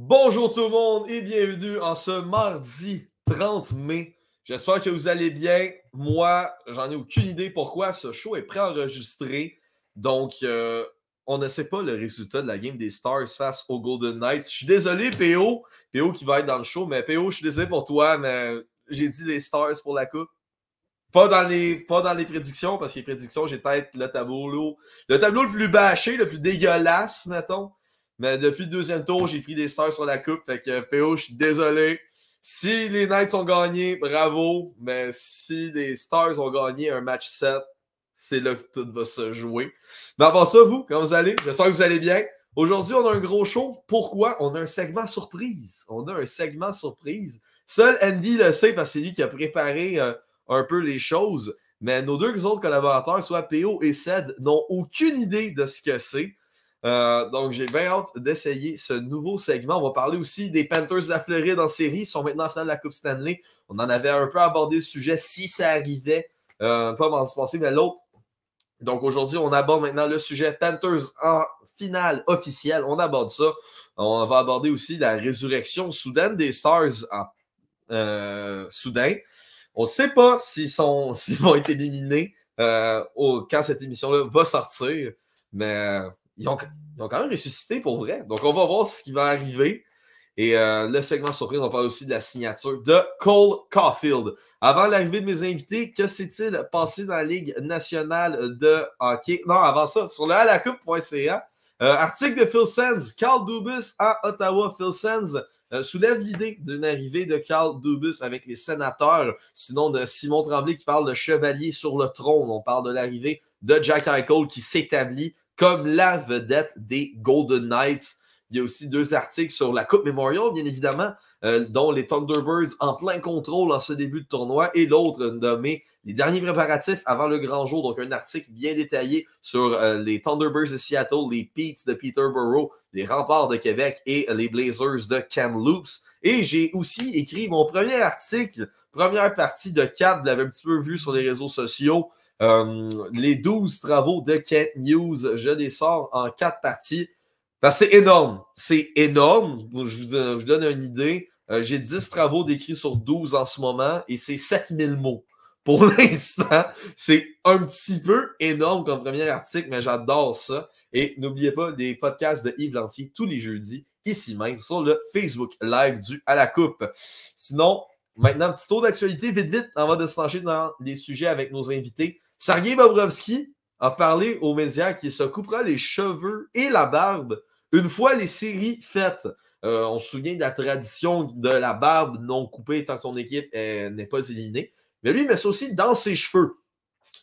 Bonjour tout le monde et bienvenue en ce mardi 30 mai. J'espère que vous allez bien. Moi, j'en ai aucune idée pourquoi ce show est préenregistré. Donc, on ne sait pas le résultat de la game des Stars face aux Golden Knights. Je suis désolé, PO. PO qui va être dans le show. Mais PO, je suis désolé pour toi, mais j'ai dit les Stars pour la coupe. Pas dans les prédictions, parce que les prédictions, j'ai peut-être le tableau le plus bâché, le plus dégueulasse, mettons. Mais depuis le deuxième tour, j'ai pris des Stars sur la coupe. Fait que PO, je suis désolé. Si les Knights ont gagné, bravo. Mais si les Stars ont gagné un match 7, c'est là que tout va se jouer. Mais avant ça, vous, comment vous allez? J'espère que vous allez bien. Aujourd'hui, on a un gros show. Pourquoi? On a un segment surprise. Seul Andy le sait parce que c'est lui qui a préparé un peu les choses. Mais nos deux autres collaborateurs, soit PO et Ced, n'ont aucune idée de ce que c'est. Donc, j'ai bien hâte d'essayer ce nouveau segment. On va parler aussi des Panthers de la Floride en série. Ils sont maintenant en finale de la Coupe Stanley. On en avait un peu abordé le sujet si ça arrivait. Pas m'en passer, mais l'autre. Donc, aujourd'hui, on aborde maintenant le sujet Panthers en finale officielle. On aborde ça. On va aborder aussi la résurrection soudaine des Stars en soudain. On ne sait pas s'ils vont être éliminés quand cette émission-là va sortir, mais ils ont quand même ressuscité pour vrai. Donc, on va voir ce qui va arriver. Et le segment surprise, on parle aussi de la signature de Cole Caulfield. Avant l'arrivée de mes invités, que s'est-il passé dans la Ligue nationale de hockey? Non, avant ça, sur le alacoupe.ca, article de Phil Sands, Carl Dubas à Ottawa. Phil Sands soulève l'idée d'une arrivée de Carl Dubas avec les Sénateurs, sinon de Simon Tremblay qui parle de chevalier sur le trône. On parle de l'arrivée de Jack Eichel qui s'établit comme la vedette des Golden Knights. Il y a aussi deux articles sur la Coupe Memorial, bien évidemment, dont les Thunderbirds en plein contrôle en ce début de tournoi, et l'autre nommé les derniers préparatifs avant le grand jour. Donc, un article bien détaillé sur les Thunderbirds de Seattle, les Petes de Peterborough, les Remparts de Québec et les Blazers de Kamloops. Et j'ai aussi écrit mon premier article, première partie de 4, vous l'avez un petit peu vu sur les réseaux sociaux, les 12 travaux de Kent News. Je les sors en 4 parties. Parce que c'est énorme. C'est énorme. Je vous donne une idée. J'ai 10 travaux décrits sur 12 en ce moment et c'est 7000 mots. Pour l'instant, c'est un petit peu énorme comme premier article, mais j'adore ça. Et n'oubliez pas les podcasts de Yves Lantier tous les jeudis, ici même, sur le Facebook Live du À la Coupe. Sinon, maintenant, petit tour d'actualité, vite, avant de se lancer dans les sujets avec nos invités. Sergei Bobrovski a parlé aux médias qu'il se coupera les cheveux et la barbe une fois les séries faites. On se souvient de la tradition de la barbe non coupée tant que ton équipe n'est pas éliminée. Mais lui, il met ça aussi dans ses cheveux.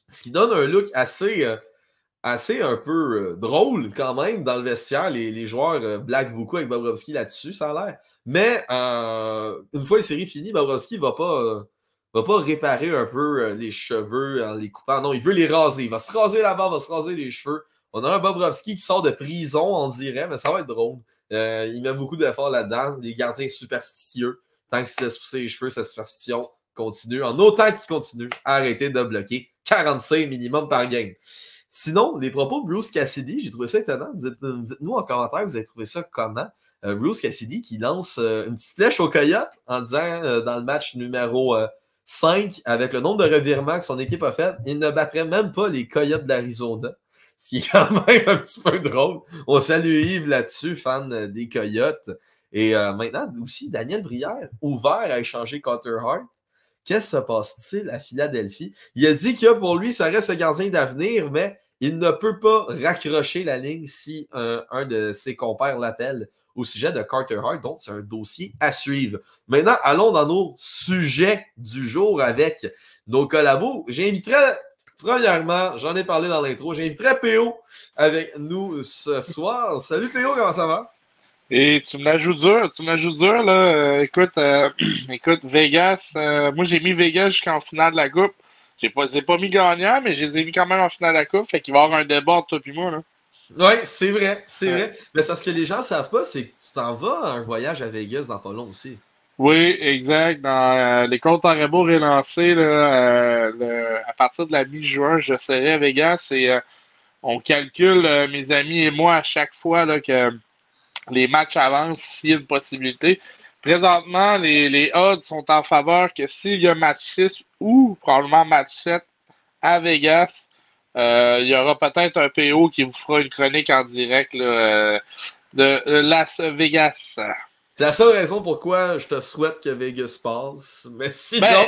Ce qui donne un look assez un peu drôle quand même dans le vestiaire. Les joueurs blaguent beaucoup avec Bobrovski là-dessus, ça a l'air. Mais une fois les séries finies, Bobrovski va pas réparer un peu les cheveux en les coupant. Non, il veut les raser. Il va se raser la barbe, il va se raser les cheveux. On a un Bobrovski qui sort de prison, on dirait, mais ça va être drôle. Il met beaucoup d'efforts là-dedans. Les gardiens superstitieux. Tant qu'il se laisse pousser les cheveux, sa superstition continue. En autant qu'il continue à arrêter de bloquer 45 minimum par game. Sinon, les propos de Bruce Cassidy, j'ai trouvé ça étonnant. Dites-nous en commentaire, vous avez trouvé ça comment? Bruce Cassidy qui lance une petite flèche au Coyote en disant dans le match numéro 5, avec le nombre de revirements que son équipe a fait, il ne battrait même pas les Coyotes de l'Arizona. Ce qui est quand même un petit peu drôle. On salue Yves là-dessus, fan des Coyotes. Et maintenant, aussi, Daniel Brière, ouvert à échanger Carter Hart. Qu'est-ce qui se passe-t-il à Philadelphie? Il a dit que pour lui, ça reste un gardien d'avenir, mais il ne peut pas raccrocher la ligne si un de ses compères l'appelle au sujet de Carter Hart. Donc, c'est un dossier à suivre. Maintenant, allons dans nos sujets du jour avec nos collabos. J'inviterai, premièrement, j'en ai parlé dans l'intro, j'inviterai PO avec nous ce soir. Salut PO, comment ça va? Et tu me la joues dur, là. Écoute, Vegas, moi j'ai mis Vegas jusqu'en finale de la Coupe. J'ai pas mis gagnant, mais je les ai mis quand même en finale de la Coupe. Fait qu'il va y avoir un débat entre toi et moi, là. Oui, c'est vrai. Mais ce que les gens ne savent pas, c'est que tu t'en vas à un voyage à Vegas dans pas long aussi. Oui, exact. Dans les comptes en rebours relancés, là, à partir de la mi-juin, je serai à Vegas et on calcule, mes amis et moi, à chaque fois là, que les matchs avancent s'il y a une possibilité. Présentement, les odds sont en faveur que s'il y a match 6 ou probablement match 7 à Vegas, il y aura peut-être un PO qui vous fera une chronique en direct là, de Las Vegas. C'est la seule raison pourquoi je te souhaite que Vegas passe. Mais sinon. Ben,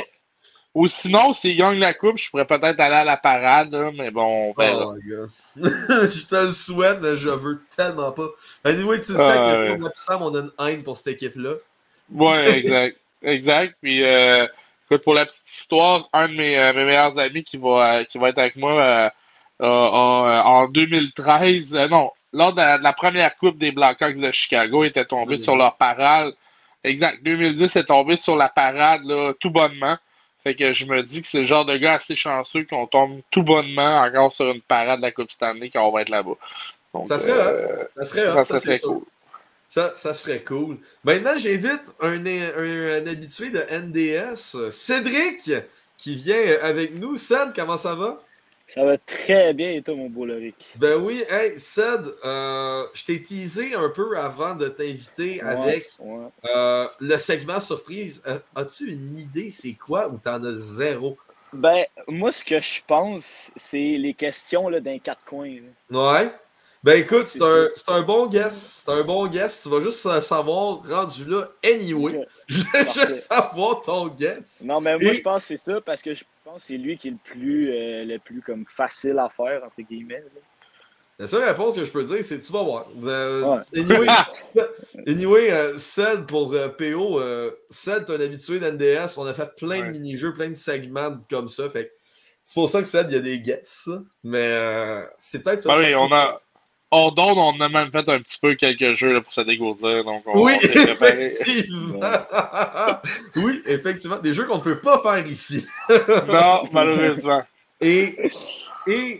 ou sinon, s'il gagne la coupe, je pourrais peut-être aller à la parade, là, mais bon, on verra. Oh, gars. Je te le souhaite, mais je veux tellement pas. Anyway, tu le sais que pour Sam, on a une haine pour cette équipe-là. Ouais, exact. Exact. Puis, écoute, pour la petite histoire, un de mes meilleurs amis qui va être avec moi en 2013, non, lors de la première coupe des Blackhawks de Chicago, il était tombé 2010. sur leur parade. Exact. 2010, il est tombé sur la parade, là, tout bonnement. Fait que je me dis que c'est le genre de gars assez chanceux qu'on tombe tout bonnement encore sur une parade de la Coupe Stanley quand on va être là-bas. Donc, ça serait hot. Ça serait très cool. Ça serait cool. Maintenant, j'invite un habitué de NDS, Cédric, qui vient avec nous. Ced, comment ça va? Ça va très bien et toi, mon beau Loric? Ben oui, hey, Ced, je t'ai teasé un peu avant de t'inviter avec le segment surprise. As-tu une idée c'est quoi ou t'en as zéro? Ben, moi, ce que je pense, c'est les questions là, d'un quatre coins. Là. Ouais. Ben écoute, c'est un bon guess. C'est un bon guess. Tu vas juste savoir, rendu là, anyway. Je vais juste savoir ton guess. Non, mais moi, je pense que c'est ça parce que je pense que c'est lui qui est le plus comme facile à faire, entre guillemets. Là. La seule réponse que je peux dire, c'est tu vas voir. Ouais. Anyway, Ced pour PO, Ced, t'es un habitué d'NDS. On a fait plein de mini-jeux, plein de segments comme ça. Fait c'est pour ça que Ced, il y a des guesses. Mais c'est peut-être ça. Oui, on a même fait un petit peu quelques jeux là, pour se dégourdir. Donc oui, effectivement. Oui, effectivement. Des jeux qu'on ne peut pas faire ici. Non, malheureusement. Et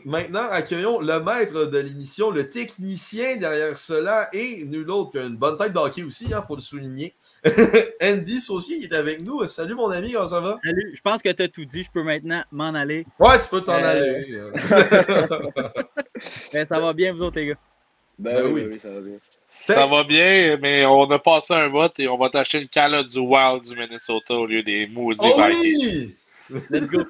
maintenant, accueillons le maître de l'émission, le technicien derrière cela, et nul autre qu'une bonne tête de hockey aussi, il faut le souligner. Andy Saucier, il est avec nous. Salut mon ami, comment ça va? Salut, je pense que tu as tout dit, je peux maintenant m'en aller. Ouais, tu peux t'en aller. Ça va bien, vous autres, les gars? Ben oui, ça va bien. Ça va bien, mais on a passé un vote et on va t'acheter une calotte du Wild du Minnesota au lieu des maudits Vikings. Oui! Let's go.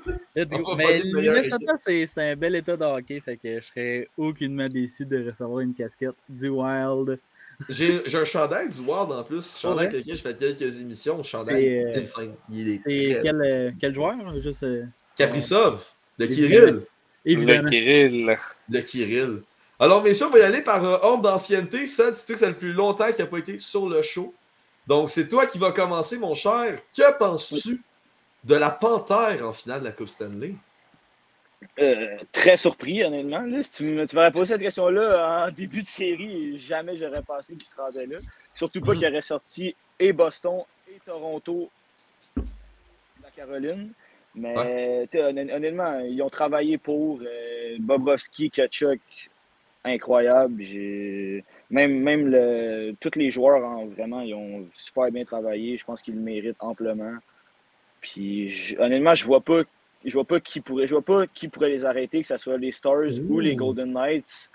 Mais le Minnesota, c'est un bel état de hockey, fait que je serais aucunement déçu de recevoir une casquette du Wild. J'ai un chandail du Wild en plus. Chandail avec lequel je fais quelques émissions. Chandail insane. Quel joueur? Juste, Kaprizov. Le Kirill. Évidemment. Le Kirill. Alors, messieurs, on va y aller par ordre d'ancienneté. C'est toi que ça fait le plus longtemps qu'il n'a pas été sur le show. Donc, c'est toi qui vas commencer, mon cher. Que penses-tu de la Panthère en finale de la Coupe Stanley? Très surpris, honnêtement. Là, si tu m'aurais posé cette question-là en début de série, jamais j'aurais pensé qu'il se rendait là. Surtout pas qu'il aurait sorti et Boston et Toronto de la Caroline. Mais honnêtement, ils ont travaillé pour Bobrovski, Tkachuk, incroyable. Tous les joueurs, vraiment, ils ont super bien travaillé. Je pense qu'ils le méritent amplement. Puis, honnêtement, je vois pas qui pourrait les arrêter, que ce soit les Stars ou les Golden Knights.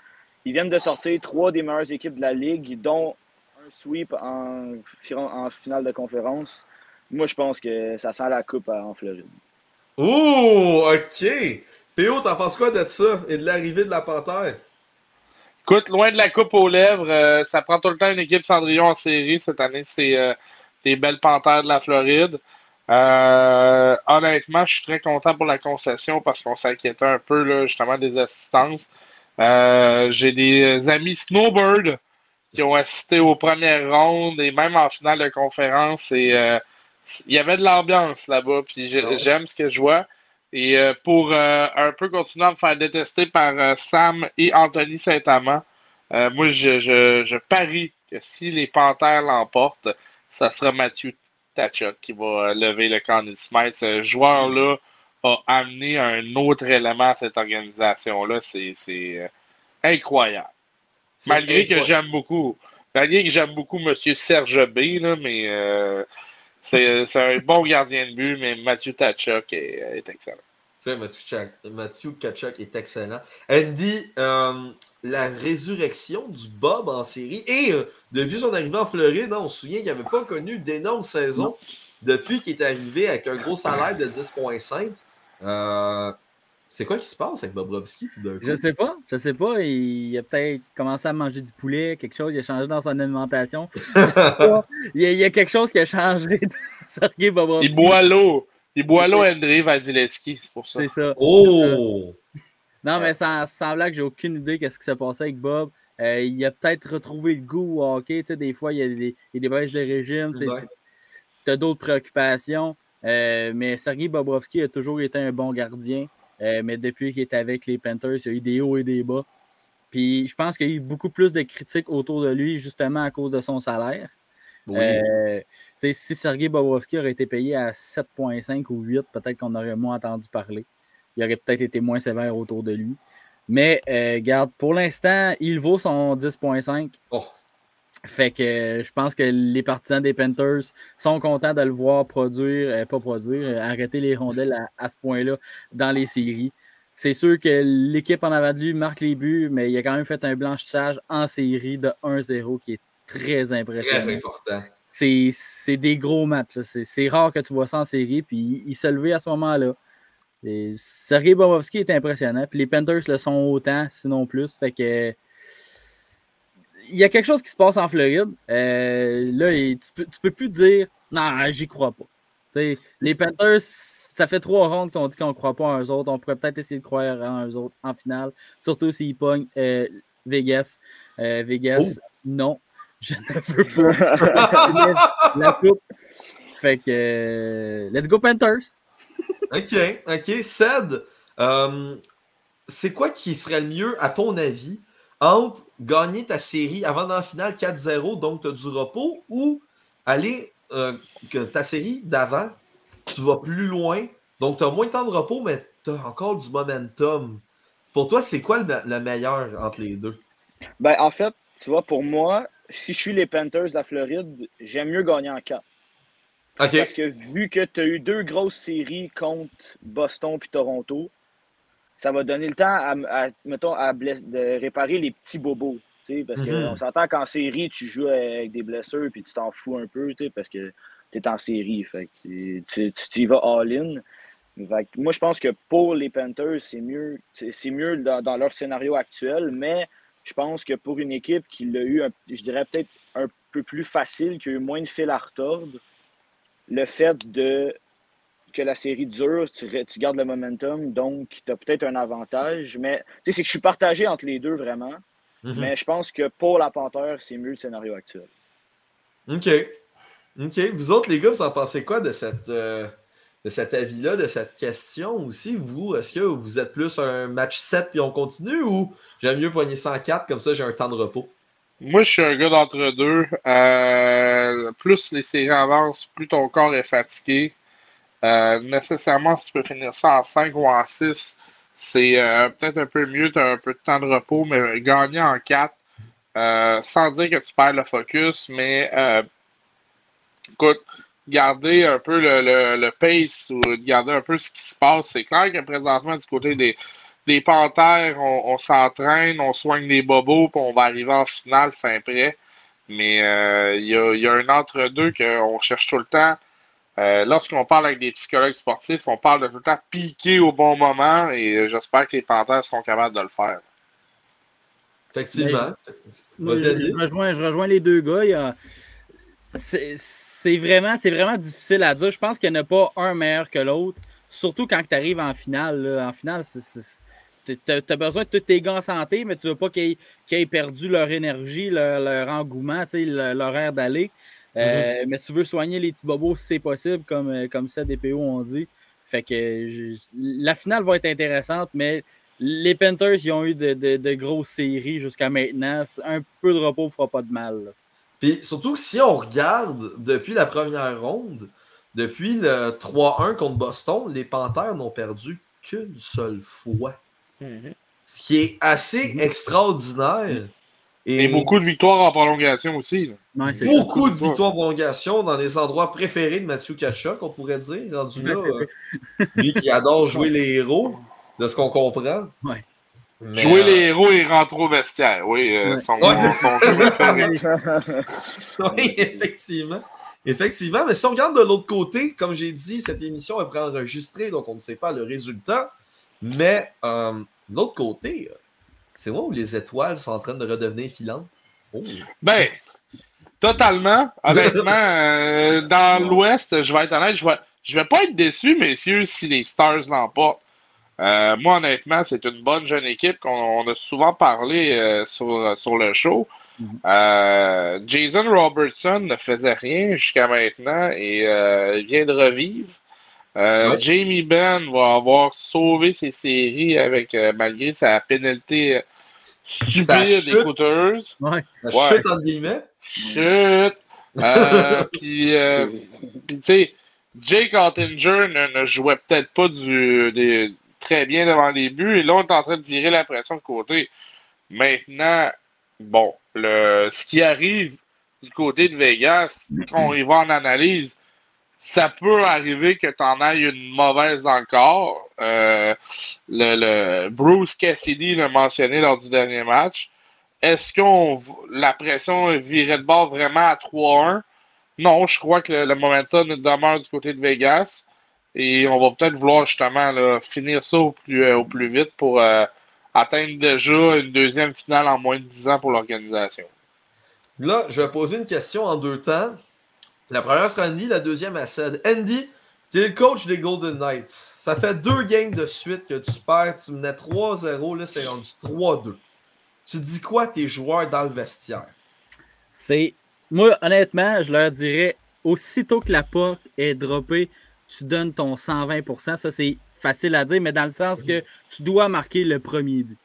Ils viennent de sortir 3 des meilleures équipes de la Ligue, dont un sweep en finale de conférence. Moi, je pense que ça sent la coupe en Floride. Oh, OK. P.O., t'en penses quoi de ça et de l'arrivée de la Panthère? Écoute, loin de la coupe aux lèvres, ça prend tout le temps une équipe Cendrillon en série. Cette année, c'est les belles Panthères de la Floride. Honnêtement, je suis très content pour la concession parce qu'on s'inquiétait un peu là, justement des assistances. J'ai des amis snowbird qui ont assisté aux premières rondes et même en finale de conférence. Et il y avait de l'ambiance là-bas. Puis j'aime ce que je vois. Et pour un peu continuer à me faire détester par Sam et Anthony Saint-Amand, moi je parie que si les Panthères l'emportent, ça sera Mathieu Tkachuk qui va lever le Conn Smythe. Ce joueur-là a amené un autre élément à cette organisation-là. C'est incroyable. Malgré que j'aime beaucoup M. Serge B, là, mais c'est un bon gardien de but, mais Mathieu Tkachuk est excellent. Tu sais, Matthew Tkachuk est excellent. Andy, la résurrection du Bob en série. Et depuis son arrivée en Floride, on se souvient qu'il n'avait pas connu d'énormes saisons depuis qu'il est arrivé avec un gros salaire de 10,5. C'est quoi qui se passe avec Bobrovski tout d'un coup? Je sais pas. Il a peut-être commencé à manger du poulet, quelque chose. Il a changé dans son alimentation. Je sais pas. Il y a quelque chose qui a changé de Sergei Bobrovski. Il boit l'eau Andrei Vasilevski, c'est pour ça. C'est ça. Oh! Non, mais sans blague, j'ai aucune idée de ce qui s'est passé avec Bob. Il a peut-être retrouvé le goût au hockey. Tu sais, des fois, il y a des baisses de régime. Tu as d'autres préoccupations. Mais Sergei Bobrovski a toujours été un bon gardien. Mais depuis qu'il est avec les Panthers, il y a eu des hauts et des bas. Puis je pense qu'il y a eu beaucoup plus de critiques autour de lui, justement à cause de son salaire. Oui. Si Sergei Bobrovski aurait été payé à 7,5 ou 8, peut-être qu'on aurait moins entendu parler. Il aurait peut-être été moins sévère autour de lui. Mais regarde, pour l'instant, il vaut son 10,5. Oh. Fait que je pense que les partisans des Panthers sont contents de le voir arrêter les rondelles à ce point-là dans les séries. C'est sûr que l'équipe en avant de lui marque les buts, mais il a quand même fait un blanchissage en série de 1-0 qui est très impressionnant. Très important. C'est des gros matchs. C'est rare que tu vois ça en série, puis il se levait à ce moment-là. Sergei Bobrovski est impressionnant, puis les Panthers le sont autant, sinon plus. Fait que il y a quelque chose qui se passe en Floride. Là, tu peux plus dire non, j'y crois pas. T'sais, les Panthers, ça fait 3 rondes qu'on dit qu'on ne croit pas en eux autres. On pourrait peut-être essayer de croire en eux autres en finale, surtout s'ils pognent Vegas. Vegas, non, je ne veux pas la coupe. Fait que let's go Panthers. OK. Ced, c'est quoi qui serait le mieux, à ton avis, entre gagner ta série avant dans la finale 4-0, donc tu as du repos, ou aller que ta série d'avant, tu vas plus loin, donc tu as moins de temps de repos, mais tu as encore du momentum. Pour toi, c'est quoi le meilleur entre les deux? Ben, en fait, tu vois, pour moi, si je suis les Panthers de la Floride, j'aime mieux gagner en 4. Okay. Parce que vu que tu as eu 2 grosses séries contre Boston et Toronto, ça va donner le temps de réparer les petits bobos. Parce qu'on s'entend qu'en série, tu joues avec des blessures et tu t'en fous un peu parce que tu es en série. Fait que tu y vas all-in. Fait que moi, je pense que pour les Panthers, c'est mieux dans leur scénario actuel, mais je pense que pour une équipe qui l'a eu, je dirais peut-être un peu plus facile, qui a eu moins de fil à retordre, le fait que la série dure, tu gardes le momentum, donc tu as peut-être un avantage. Mais c'est que je suis partagé entre les deux vraiment. Mais je pense que pour la Panthère, c'est mieux le scénario actuel. OK. Vous autres, les gars, vous en pensez quoi de cet avis-là, de cette question aussi? Vous, est-ce que vous êtes plus un match 7 puis on continue, ou j'aime mieux poigner 104, comme ça j'ai un temps de repos? Moi, je suis un gars d'entre-deux. Plus les séries avancent, plus ton corps est fatigué. Nécessairement, si tu peux finir ça en 5 ou en 6, c'est peut-être un peu mieux, tu as un peu de temps de repos, mais gagner en 4, sans dire que tu perds le focus, mais écoute, garder un peu le pace ou garder un peu ce qui se passe. C'est clair que présentement, du côté des Panthères, on s'entraîne, on soigne les bobos, puis on va arriver en finale fin prêt. Mais il y a un entre-deux qu'on cherche tout le temps. Lorsqu'on parle avec des psychologues sportifs, on parle de tout le temps piquer au bon moment, et j'espère que les Panthères seront capables de le faire. Effectivement. Je rejoins les deux gars. C'est vraiment difficile à dire. Je pense qu'il n'y en a pas un meilleur que l'autre, surtout quand tu arrives en finale. Là. En finale, tu as besoin de tous tes gars en santé, mais tu ne veux pas qu'ils aient perdu leur énergie, leur engouement, leur air d'aller. Mais tu veux soigner les petits bobos si c'est possible, comme ça des PO ont dit. Fait que la finale va être intéressante, mais les Panthers, ils ont eu de grosses séries jusqu'à maintenant. Un petit peu de repos ne fera pas de mal. Là. Puis surtout que si on regarde depuis la première ronde, depuis le 3-1 contre Boston, les Panthers n'ont perdu qu'une seule fois. Ce qui est assez extraordinaire. Et beaucoup de victoires en prolongation aussi. Ouais, beaucoup de victoires en prolongation dans les endroits préférés de Matthew Tkachuk, on pourrait dire. Rendu là, lui qui adore jouer les héros, de ce qu'on comprend. Ouais. Mais jouer les héros et rentrer au vestiaire, oui, son jeu préféré. Oui, effectivement. Effectivement, mais si on regarde de l'autre côté, comme j'ai dit, cette émission est préenregistrée, donc on ne sait pas le résultat. Mais de l'autre côté, c'est moi où les étoiles sont en train de redevenir filantes. Oh. Ben, totalement. Honnêtement, dans l'Ouest, je vais être honnête, je vais pas être déçu, messieurs, si les Stars l'emportent. Moi, honnêtement, c'est une bonne jeune équipe qu'on a souvent parlé sur le show. Jason Robertson ne faisait rien jusqu'à maintenant et il vient de revivre. Jamie Benn va avoir sauvé ses séries avec malgré sa pénalité stupide et coûteuse. La chute entre guillemets. Chute. Puis tu sais, Jake Ottinger ne jouait peut-être pas très bien devant les buts et là on est en train de virer la pression de côté. Maintenant, bon, ce qui arrive du côté de Vegas, quand on y va en analyse, ça peut arriver que tu en ailles une mauvaise dans le corps. Bruce Cassidy l'a mentionné lors du dernier match. Est-ce que la pression virait de bord vraiment à 3-1? Non, je crois que le momentum demeure du côté de Vegas. Et on va peut-être vouloir justement finir ça au plus vite pour atteindre déjà une deuxième finale en moins de 10 ans pour l'organisation. Là, je vais poser une question en deux temps. La première sera Andy, la deuxième à Ced. Andy, tu es le coach des Golden Knights. Ça fait 2 games de suite que tu perds. Tu menais 3-0, là, c'est rendu 3-2. Tu dis quoi à tes joueurs dans le vestiaire? Moi, honnêtement, je leur dirais, aussitôt que la puck est droppée, tu donnes ton 120%. Ça, c'est facile à dire, mais dans le sens que tu dois marquer le premier but.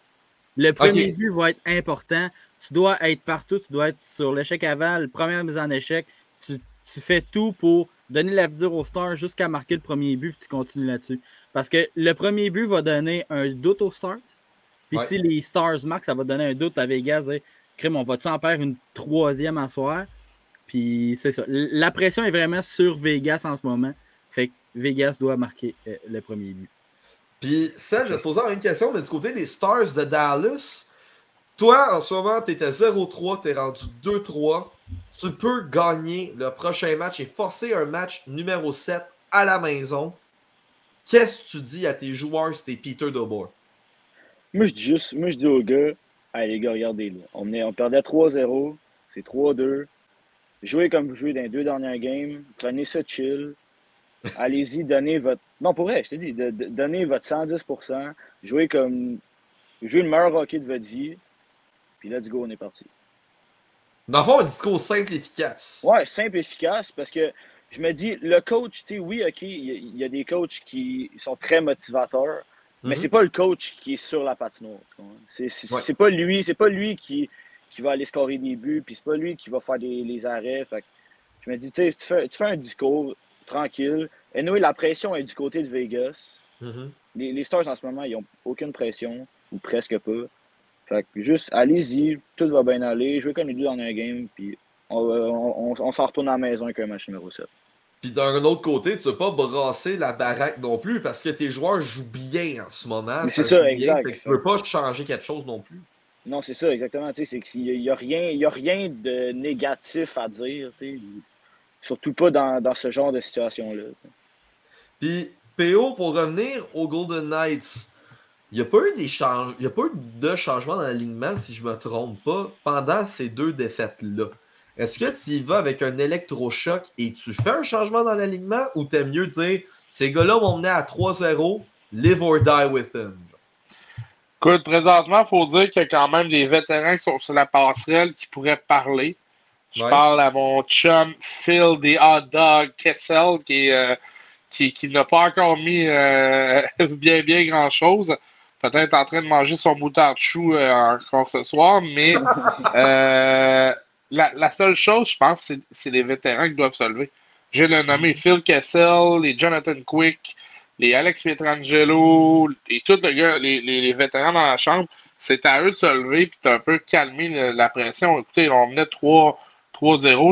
Le premier but va être important. Tu dois être partout. Tu dois être sur l'échec avant, la première mise en échec. Tu fais tout pour donner la vidéo aux Stars jusqu'à marquer le premier but, puis tu continues là-dessus. Parce que le premier but va donner un doute aux Stars. Puis si les Stars marquent, ça va donner un doute à Vegas. Crème, on va-tu en perdre une troisième à soir? Puis c'est ça. La pression est vraiment sur Vegas en ce moment. Fait que Vegas doit marquer le premier but. Puis ça, je vais te poser une question, mais du côté des Stars de Dallas, toi, en ce moment, tu étais 0-3, tu es rendu 2-3. Tu peux gagner le prochain match et forcer un match numéro 7 à la maison. Qu'est-ce que tu dis à tes joueurs si t'es Peter DeBoer? Moi, je dis aux gars, allez les gars, regardez-le. On perdait 3-0, c'est 3-2. Jouez comme vous jouez dans les 2 dernières games. Prenez ça chill. Allez-y, donnez votre... Non, pour vrai, je te dis, donnez votre 110%. Jouez le meilleur hockey de votre vie. Puis let's go, on est parti. Dans le fond, un discours simple et efficace. Ouais, simple et efficace parce que je me dis, le coach, tu sais, oui, OK, il y a des coachs qui sont très motivateurs, mais c'est pas le coach qui est sur la patinoire. C'est pas lui qui va aller scorer des buts, puis c'est pas lui qui va faire les arrêts. Fait que je me dis, tu sais, tu fais un discours tranquille. Et nous, la pression est du côté de Vegas. Les Stars, en ce moment, ils n'ont aucune pression, ou presque pas. Fait que juste, allez-y, tout va bien aller. Jouez comme les 2 dernières games, puis on s'en retourne à la maison avec un match numéro 7. Puis d'un autre côté, tu ne veux pas brasser la baraque non plus parce que tes joueurs jouent bien en ce moment. Mais c'est ça, exact. Bien, tu ne veux pas changer quelque chose non plus. Non, c'est ça, exactement. C'est qu'il n'y a rien de négatif à dire. Surtout pas dans ce genre de situation-là. Puis, PO, pour revenir aux Golden Knights, il n'y a pas eu de changement dans l'alignement, si je ne me trompe pas, pendant ces 2 défaites-là. Est-ce que tu y vas avec un électrochoc et tu fais un changement dans l'alignement ou t'aimes mieux dire ces gars-là m'ont mené à 3-0, live or die with them? Écoute, présentement, il faut dire qu'il y a quand même des vétérans qui sont sur la passerelle qui pourraient parler. Je parle à mon chum Phil des Hot Dog Kessel qui n'a pas encore mis bien grand-chose. Peut-être en train de manger son moutarde chou encore ce soir, mais la seule chose, je pense, c'est les vétérans qui doivent se lever. Je vais le nommer Phil Kessel, les Jonathan Quick, les Alex Pietrangelo et tous les vétérans dans la chambre. c'est à eux de se lever et d'un peu calmer la pression. Écoutez, on menait 3-0,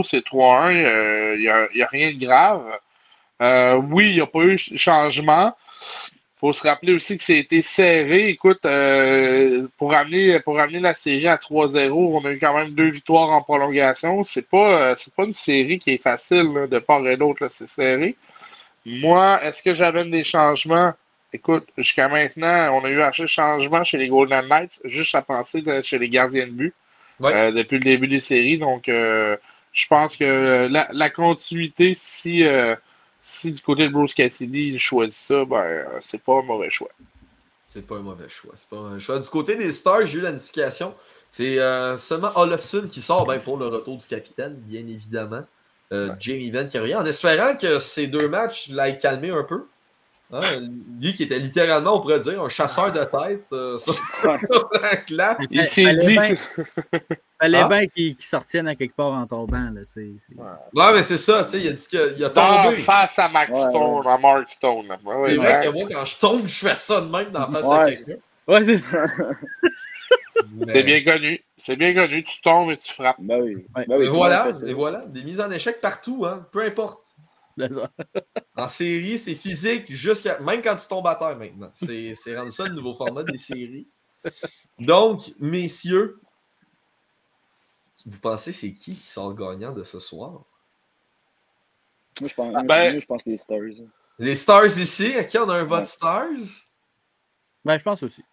c'est 3-1, il n'y a rien de grave. Oui, il n'y a pas eu de changement. Il faut se rappeler aussi que c'était serré. Écoute, pour amener la série à 3-0, on a eu quand même 2 victoires en prolongation. C'est pas une série qui est facile là, de part et d'autre. Là, c'est serré. Moi, est-ce que j'amène des changements? Écoute, jusqu'à maintenant, on a eu assez de changements chez les Golden Knights, juste à penser chez les gardiens de but depuis le début des séries. Donc, je pense que la continuité, si du côté de Bruce Cassidy, il choisit ça, c'est pas un mauvais choix. C'est pas un mauvais choix. C'est pas un choix. Du côté des Stars, j'ai eu la notification. C'est seulement Olofsson qui sort pour le retour du capitaine, bien évidemment. Jamie Benn qui revient, en espérant que ces 2 matchs l'aient calmé un peu. Hein? Lui qui était littéralement, on pourrait dire, un chasseur de tête sur la classe. Il s'est dit... Fallait bien qu'il sortienne à quelque part en tombant. Là, ouais, mais c'est ça, tu sais, il a dit qu'il a tombé. Face à Max Stone, à Mark Stone. C'est vrai que moi, quand je tombe, je fais ça de même dans la face à quelqu'un. Ouais, c'est ça. Mais... C'est bien connu. C'est bien connu. Tu tombes et tu frappes. Ben oui. Et voilà. Des mises en échec partout, hein. Peu importe. En série, c'est physique même quand tu tombes à terre maintenant. C'est rendu ça le nouveau format des séries. Donc, messieurs, vous pensez c'est qui sort gagnant de ce soir? Moi, je pense les Stars. Les Stars ici. À qui on a un vote Stars? Ben, je pense aussi.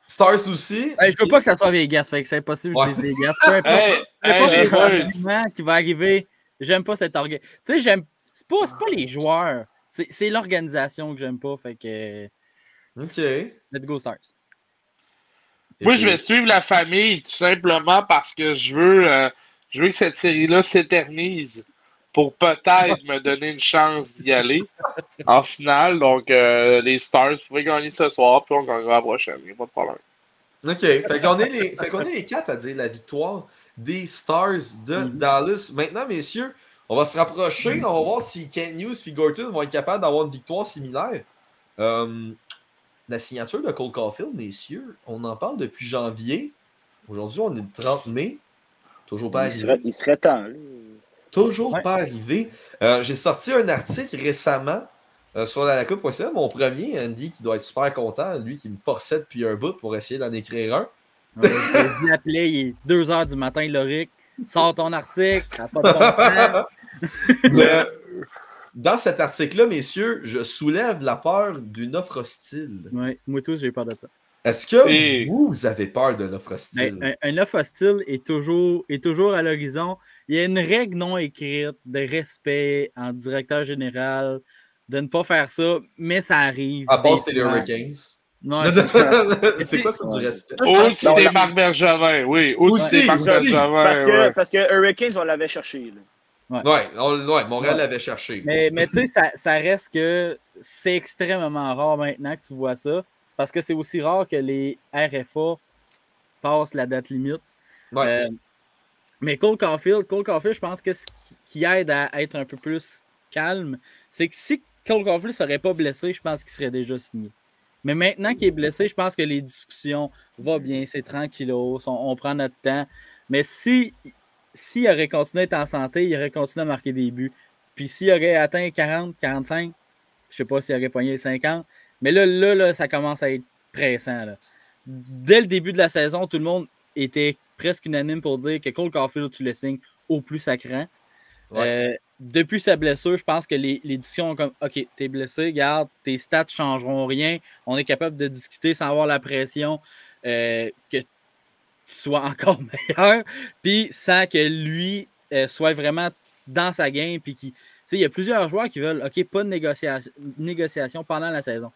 Stars aussi? Je veux pas que ça soit Vegas, fait que c'est impossible que je dise Vegas. Peu importe qui va arriver. J'aime pas cet orgueil. Tu sais, c'est pas les joueurs. C'est l'organisation que j'aime pas. Fait que. OK. Let's go Stars. Moi, je vais suivre la famille tout simplement parce que je veux que cette série-là s'éternise pour peut-être me donner une chance d'y aller en finale. Donc, les Stars, vous pouvez gagner ce soir, puis on gagnera la prochaine. Il n'y a pas de problème. OK. Fait qu'on est les 4 à dire la victoire des Stars de Dallas. Maintenant, messieurs, on va se rapprocher. On va voir si Kent Hughes et Gorton vont être capables d'avoir une victoire similaire. La signature de Cole Caulfield, messieurs, on en parle depuis janvier. Aujourd'hui, on est le 30 mai. Toujours pas arrivé. Il serait temps. Là. Toujours pas arrivé. J'ai sorti un article récemment sur la Coupe.ca. Mon premier, Andy, qui doit être super content, lui qui me forçait depuis un bout pour essayer d'en écrire un. Je l'appelais, il est 2h du matin, Loric. Sors ton article, t'as pas de bon Dans cet article-là, messieurs, je soulève la peur d'une offre hostile. Oui, moi tous, j'ai peur de ça. Est-ce que vous avez peur de l'offre hostile? Un offre hostile est toujours à l'horizon. Il y a une règle non écrite de respect en directeur général, de ne pas faire ça, mais ça arrive. À part c'était les Hurricanes. Non, c'est quoi ça du respect? Ou c'était Marc Bergevin, oui. Ou c'était Marc Bergevin. Parce que Hurricanes, on l'avait cherché. Là. Ouais, Montréal l'avait cherché. Mais tu sais, ça reste que c'est extrêmement rare maintenant que tu vois ça. Parce que c'est aussi rare que les RFA passent la date limite. Ouais. Mais Cole Caulfield, je pense que ce qui aide à être un peu plus calme, c'est que si Cole Caulfield ne serait pas blessé, je pense qu'il serait déjà signé. Mais maintenant qu'il est blessé, je pense que les discussions vont bien, c'est tranquillos, on prend notre temps. Mais s'il aurait continué à être en santé, il aurait continué à marquer des buts. Puis s'il aurait atteint 40, 45, je ne sais pas s'il aurait pogné les 50, mais là, ça commence à être pressant. Là. Dès le début de la saison, tout le monde était presque unanime pour dire que Cole Caulfield, tu le signes au plus sacrant. Ouais. Depuis sa blessure, je pense que les discussions ont comme OK, t'es blessé, garde, tes stats ne changeront rien. On est capable de discuter sans avoir la pression que tu sois encore meilleur. Puis sans que lui soit vraiment dans sa game. Puis il y a plusieurs joueurs qui veulent OK, pas de négociation pendant la saison.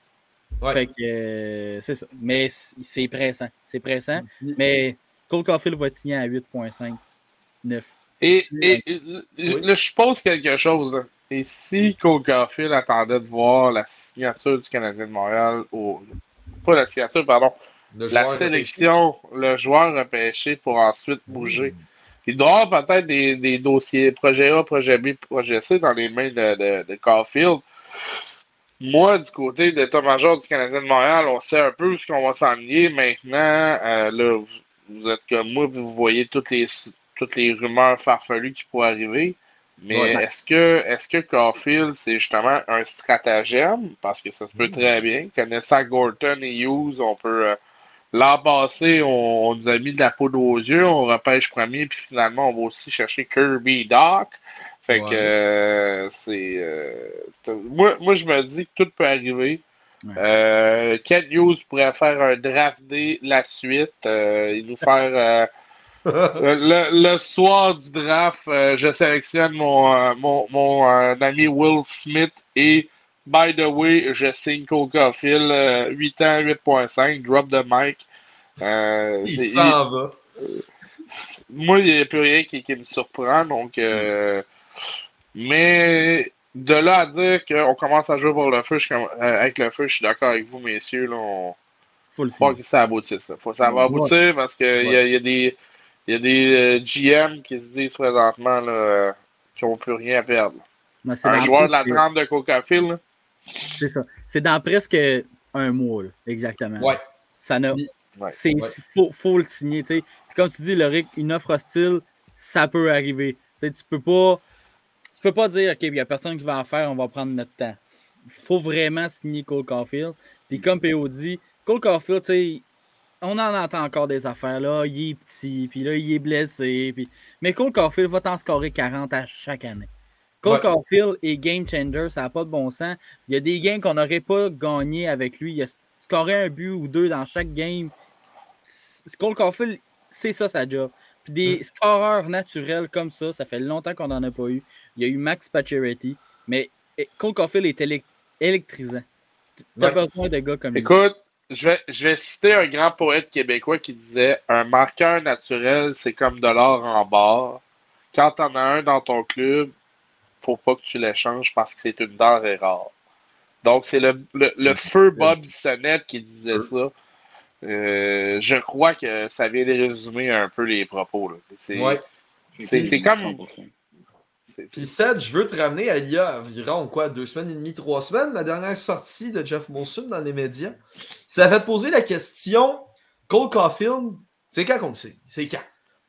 Ouais. Fait que c'est ça. Mais c'est pressant. C'est pressant. Mais Cole Caulfield va être signé à 8,5, 9. Et là, je pose quelque chose. Là. Et si Cole Caulfield attendait de voir la signature du Canadien de Montréal, pas la signature, pardon, la sélection, le joueur repêché pour ensuite bouger, il doit y avoir peut-être des dossiers projet A, projet B, projet C dans les mains de Caulfield. Moi, du côté de l'état-major du Canadien de Montréal, on sait un peu où ce qu'on va s'enligner. Maintenant, là, vous êtes comme moi, puis vous voyez toutes les rumeurs farfelues qui pourraient arriver. Mais Ouais. est-ce que Caulfield, c'est justement un stratagème? Parce que ça se peut très bien. Connaissant Gorton et Hughes, on peut. L'an passé, on nous a mis de la poudre aux yeux, on repêche premier, puis finalement, on va aussi chercher Kirby Doc. Fait que moi, je me dis que tout peut arriver. Kent Hughes pourrait faire un draft day la suite et nous faire le soir du draft, je sélectionne mon ami Will Smith et by the way, je signe Cole Caulfield 8 ans, 8.5, drop the mic. Il s'en va. Moi, il n'y a plus rien qui me surprend. Donc, mais de là à dire qu'on commence à jouer pour le feu, avec le feu, je suis d'accord avec vous, messieurs. Là, faut que ça aboutisse. Ça va aboutir parce qu'il y a des GM qui se disent présentement là, qu'ils n'ont plus rien à perdre. Un joueur de la trempe de Caulfield. C'est ça. C'est dans presque un mois, là, exactement. Ouais. Ça n'a. Faut le signer. T'sais. Puis comme tu dis, Loric, une offre hostile, ça peut arriver. T'sais, tu peux pas dire, OK, il n'y a personne qui va en faire, on va prendre notre temps. Il faut vraiment signer Cole Caulfield. Puis comme P.O. dit, Cole Caulfield, on en entend encore des affaires. Là, il est petit, puis là, il est blessé. Puis... Mais Cole Caulfield va t'en scorer 40 à chaque année. Cole Caulfield est game changer, ça n'a pas de bon sens. Il y a des games qu'on n'aurait pas gagné avec lui. Il a scoré un but ou deux dans chaque game. Cole Caulfield, c'est ça sa job. Puis des scoreurs naturels comme ça fait longtemps qu'on n'en a pas eu. Il y a eu Max Pacioretty, mais Cole Caulfield est électrisant. Tu as besoin de gars comme lui. Écoute, je vais citer un grand poète québécois qui disait « Un marqueur naturel, c'est comme de l'or en barre. Quand t'en as un dans ton club, faut pas que tu l'échanges parce que c'est une denrée rare. » Donc, c'est le feu Bob Bissonnette qui disait ça. Je crois que ça vient de résumer un peu les propos. Là. C'est comme... Puis Seth, je veux te ramener à il y a environ 2 semaines et demie, 3 semaines, la dernière sortie de Jeff Molson dans les médias. Ça a fait poser la question, Cole Caulfield, c'est quand qu'on le sait? C'est quand?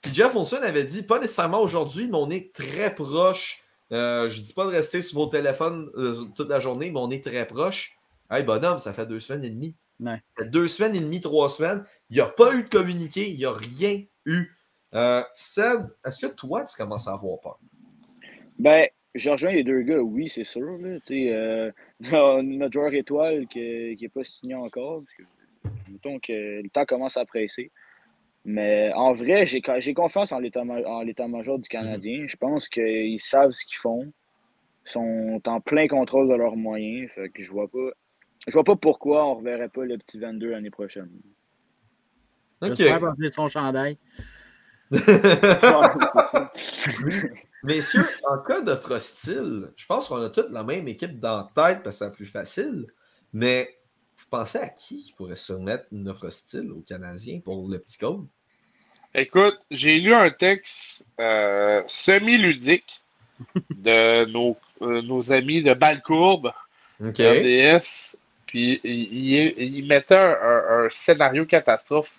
Puis Jeff Molson avait dit, pas nécessairement aujourd'hui, mais on est très proche. Je dis pas de rester sur vos téléphones toute la journée, mais on est très proche. Hey, bonhomme, ça fait 2 semaines et demie. Ouais. Ça fait 2 semaines et demie, 3 semaines. Il n'y a pas eu de communiqué, il n'y a rien eu. Seth, est-ce que toi, tu commences à avoir peur? Ben, je rejoins les deux gars, oui, c'est sûr. Notre joueur étoile qui n'est pas signé encore, parce que, mettons que le temps commence à presser. Mais en vrai, j'ai confiance en l'état-major du Canadien. Je pense qu'ils savent ce qu'ils font. Ils sont en plein contrôle de leurs moyens. Fait que je vois pas pourquoi on ne reverrait pas le petit 22 l'année prochaine. J'espère porter son chandail. Ouais, c'est ça. Messieurs, en cas d'offre hostile, je pense qu'on a toute la même équipe dans la tête parce que c'est plus facile. Mais vous pensez à qui pourrait soumettre une offre hostile aux Canadiens pour le petit code? Écoute, j'ai lu un texte semi-ludique de nos amis de Balcourbe, RDS. Puis il mettait un scénario catastrophe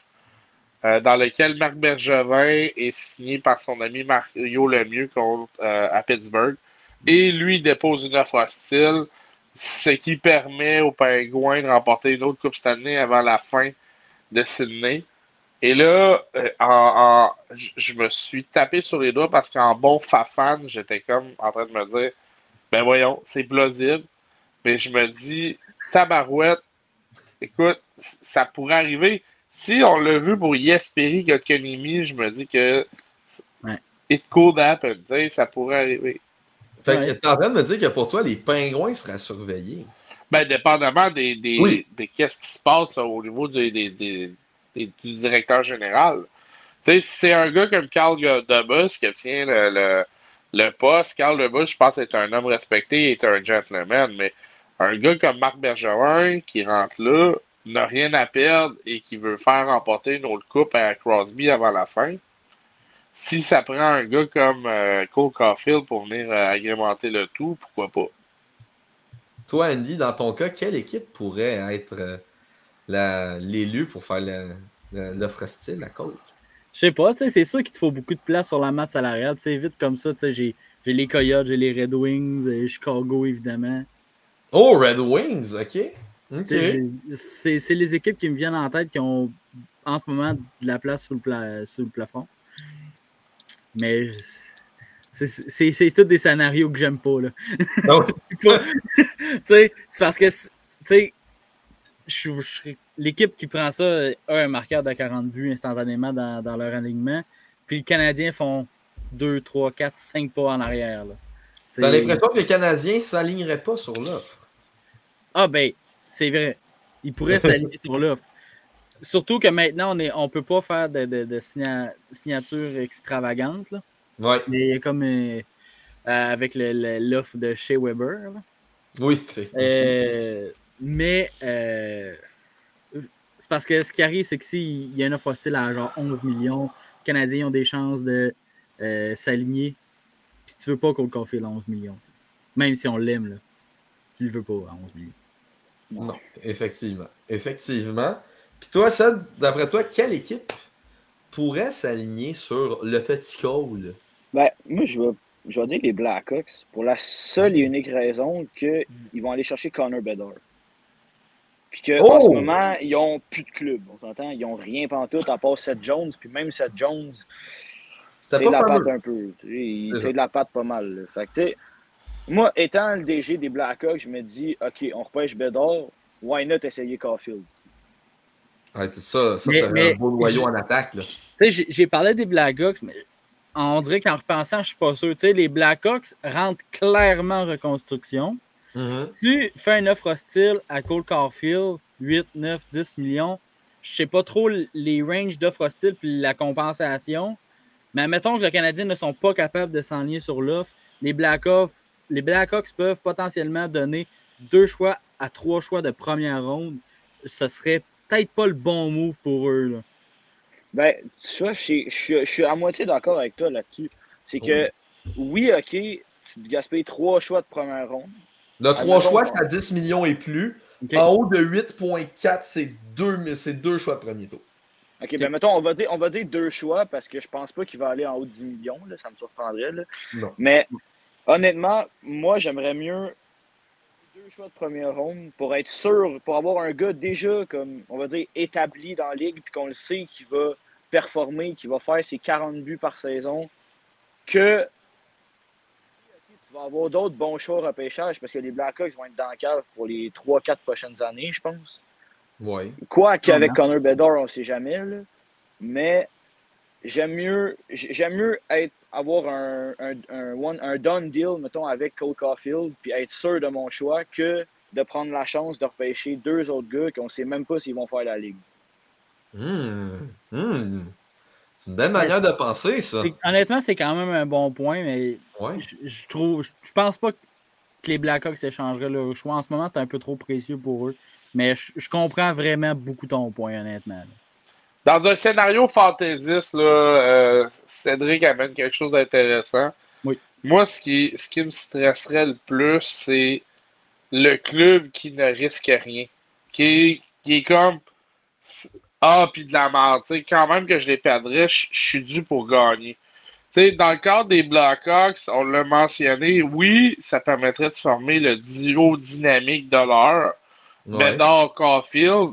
dans lequel Marc Bergevin est signé par son ami Mario Lemieux à Pittsburgh. Et lui dépose une offre hostile, ce qui permet aux Pingouins de remporter une autre Coupe Stanley avant la fin de Sydney. Et là, je me suis tapé sur les doigts parce qu'en bon fan, j'étais comme en train de me dire, ben voyons, c'est plausible. Mais je me dis, tabarouette, écoute, ça pourrait arriver. Si on l'a vu pour Jesperi Kotkaniemi, je me dis que it could happen, ça pourrait arriver. Fait que t'es en train de me dire que pour toi, les Pingouins seraient surveillés? Ben, dépendamment des qu'est-ce qui se passe au niveau du directeur général. Tu sais, si c'est un gars comme Carl Dubas qui obtient le poste, Carl Dubas, je pense, est un homme respecté, est un gentleman, mais un gars comme Marc Bergevin qui rentre là, n'a rien à perdre et qui veut faire remporter une autre coupe à Crosby avant la fin. Si ça prend un gars comme Cole Caulfield pour venir agrémenter le tout, pourquoi pas? Toi, Andy, dans ton cas, quelle équipe pourrait être l'élu pour faire l'offre style, la coach? Je sais pas, c'est sûr qu'il te faut beaucoup de place sur la masse salariale. Vite comme ça, j'ai les Coyotes, j'ai les Red Wings, Chicago, évidemment. Oh, Red Wings, OK. C'est les équipes qui me viennent en tête qui ont en ce moment de la place sous le plafond. Mais c'est tous des scénarios que j'aime pas. Là. Oh. C'est parce que l'équipe qui prend ça a un marqueur de 40 buts instantanément dans leur alignement. Puis les Canadiens font 2, 3, 4, 5 pas en arrière. T'as l'impression que les Canadiens ne s'aligneraient pas sur l'offre? Ah ben, c'est vrai. Ils pourraient s'aligner sur l'offre. Surtout que maintenant, on ne peut pas faire de signature extravagante. Là. Ouais. Mais comme avec l'offre de Shea Weber. Là. Oui. Mais c'est parce que ce qui arrive, c'est que s'il y a une offre hostile à genre 11 millions, les Canadiens ont des chances de s'aligner. Puis tu veux pas qu'on le confie à 11 millions. T'sais. Même si on l'aime, là. Tu le veux pas à 11 millions. Non, effectivement. Effectivement. Puis toi, Seth, d'après toi, quelle équipe pourrait s'aligner sur le petit Cole? Ben, moi, je vais dire les Blackhawks pour la seule et unique raison qu'ils vont aller chercher Connor Bedard. Puis qu'en ce moment, ils n'ont plus de club. On s'entend, ils n'ont rien pantoute à part Seth Jones. Puis même Seth Jones, c'est de la patte un peu. C'est de la patte pas mal. Là. Fait que, moi, étant le DG des Blackhawks, je me dis, OK, on repêche Bedard, why not essayer Caulfield? Ouais, c'est ça. Ça fait un beau noyau en attaque. J'ai parlé des Blackhawks, mais on dirait qu'en repensant, je ne suis pas sûr. T'sais, les Blackhawks rentrent clairement en reconstruction. Tu fais une offre hostile à Cole Caulfield, 8, 9, 10 millions. Je ne sais pas trop les ranges d'offres hostiles puis la compensation. Mais admettons que les Canadiens ne sont pas capables de s'enligner sur l'offre. Les Blackhawks peuvent potentiellement donner 2 choix à 3 choix de première ronde. Ce serait peut-être pas le bon move pour eux. Là. Ben, tu vois, je suis à moitié d'accord avec toi là-dessus. C'est que, oui, OK, tu gaspilles 3 choix de première ronde. Le 3 choix, c'est à 10 millions et plus. Okay. En haut de 8,4, c'est 2 choix de premier tour. OK, ben mettons, on va dire 2 choix parce que je pense pas qu'il va aller en haut de 10 millions. Là, ça me surprendrait. Là. Non. Mais honnêtement, moi, j'aimerais mieux 2 choix de première ronde pour être sûr, pour avoir un gars déjà, comme on va dire, établi dans la ligue, puis qu'on le sait qu'il va performer, qu'il va faire ses 40 buts par saison, que tu vas avoir d'autres bons choix au repêchage parce que les Blackhawks vont être dans la cave pour les 3-4 prochaines années, je pense. Oui. Quoi qu'avec Connor Bedard, on ne sait jamais. Là. Mais j'aime mieux avoir un done deal, mettons, avec Cole Caulfield, puis être sûr de mon choix que de prendre la chance de repêcher 2 autres gars qu'on ne sait même pas s'ils vont faire la ligue. C'est une belle manière de penser, ça. Honnêtement, c'est quand même un bon point, mais je pense pas que les Blackhawks échangeraient leur choix. En ce moment, c'est un peu trop précieux pour eux. Mais je comprends vraiment beaucoup ton point, honnêtement. Là. Dans un scénario fantaisiste, là, Cédric amène quelque chose d'intéressant. Oui. Moi, ce qui me stresserait le plus, c'est le club qui ne risque rien. Qui est comme puis de la merde. Quand même que je les perdrais, je suis dû pour gagner. T'sais, dans le cadre des Blackhawks, on l'a mentionné, oui, ça permettrait de former le duo dynamique de l'heure. Bedard, Caulfield,